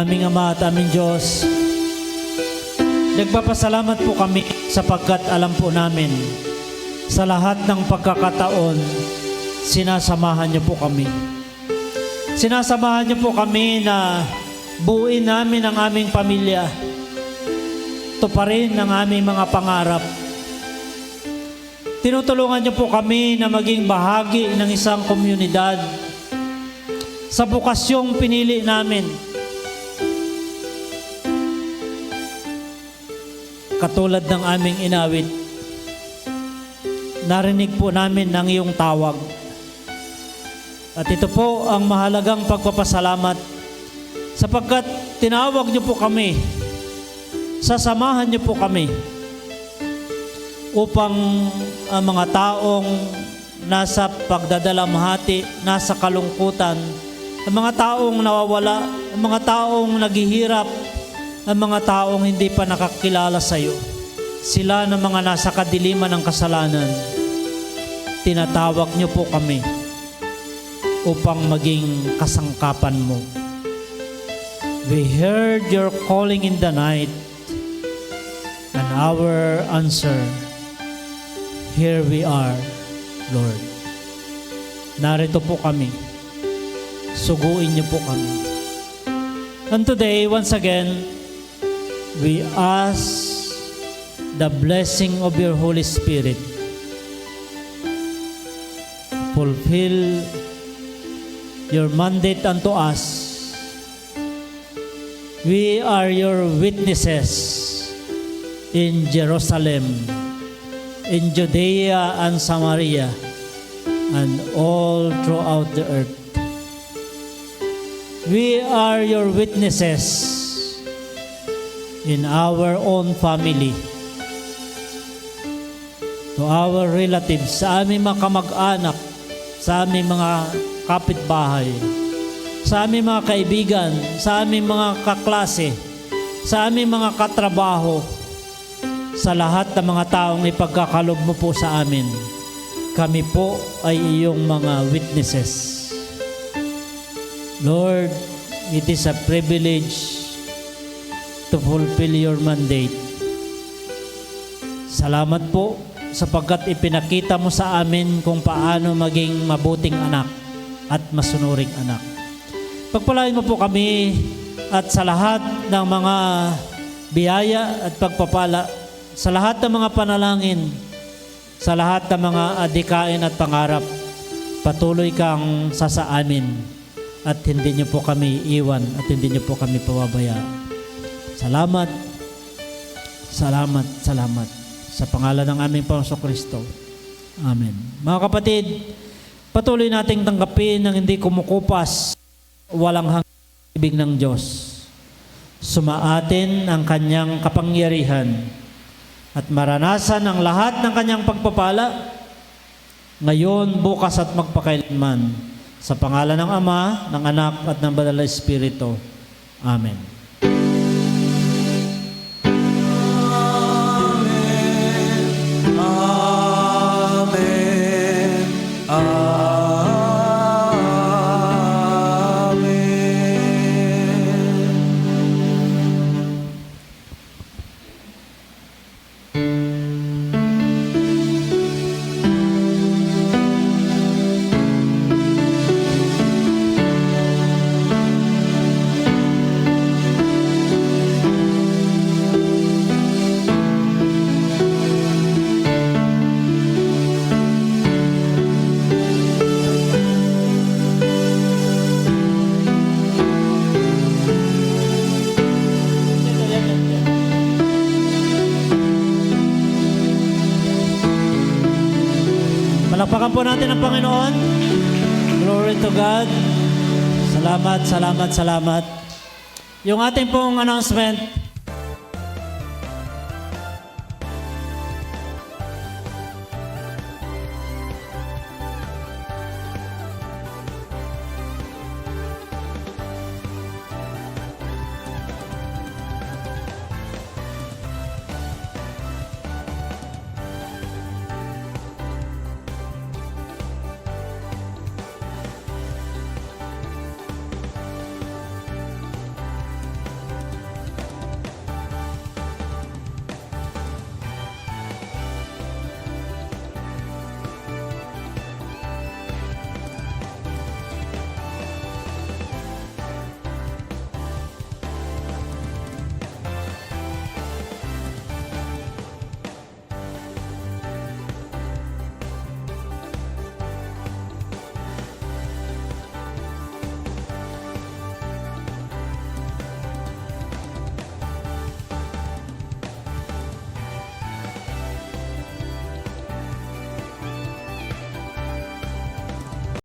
aming Ama at aming Diyos, nagpapasalamat po kami sapagkat alam po namin sa lahat ng pagkakataon, sinasamahan niyo po kami. Sinasamahan niyo po kami na buuin namin ang aming pamilya, tuparin ang aming mga pangarap. Tinutulungan niyo po kami na maging bahagi ng isang komunidad sa bukasyong pinili namin. Katulad ng aming inawit, narinig po namin ang iyong tawag. At ito po ang mahalagang pagpapasalamat sapagkat tinawag niyo po kami, sasamahan niyo po kami upang ang mga taong nasa pagdadalamhati, nasa kalungkutan, ang mga taong nawawala, ang mga taong naghihirap, ang mga taong hindi pa nakakilala sa iyo, sila na mga nasa kadiliman ng kasalanan, tinatawag niyo po kami upang maging kasangkapan mo. We heard your calling in the night, and our answer, here we are, Lord. Narito po kami. Suguin niyo po kami. And today, once again, we ask the blessing of your Holy Spirit. Fulfill your mandate unto us. We are your witnesses in Jerusalem, in Judea and Samaria, and all throughout the earth. We are your witnesses in our own family, to our relatives, sa aming mga kamag-anak, sa aming mga kapitbahay, sa aming mga kaibigan, sa aming mga kaklase, sa aming mga katrabaho, sa lahat ng mga taong ipagkakalob mo po sa amin. Kami po ay iyong mga witnesses. Lord, it is a privilege to fulfill your mandate. Salamat po sapagkat ipinakita mo sa amin kung paano maging mabuting anak at masunuring anak. Pagpalain mo po kami at sa lahat ng mga biyaya at pagpapala, sa lahat ng mga panalangin, sa lahat ng mga adikain at pangarap, patuloy kang sasaamin at hindi niyo po kami iwan at hindi niyo po kami pababayaan. Salamat, salamat, salamat. Sa pangalan ng aming Panginoong Kristo. Amen. Mga kapatid, patuloy nating tanggapin ng hindi kumukupas, walang hanggang ibig ng Diyos. Sumaatin ang kanyang kapangyarihan at maranasan ang lahat ng kanyang pagpapala ngayon, bukas at magpakailanman. Sa pangalan ng Ama, ng Anak at ng Banal na Espiritu. Amen. Palakpakan po natin ang Panginoon. Glory to God. Salamat, salamat, salamat. Yung ating pong announcement,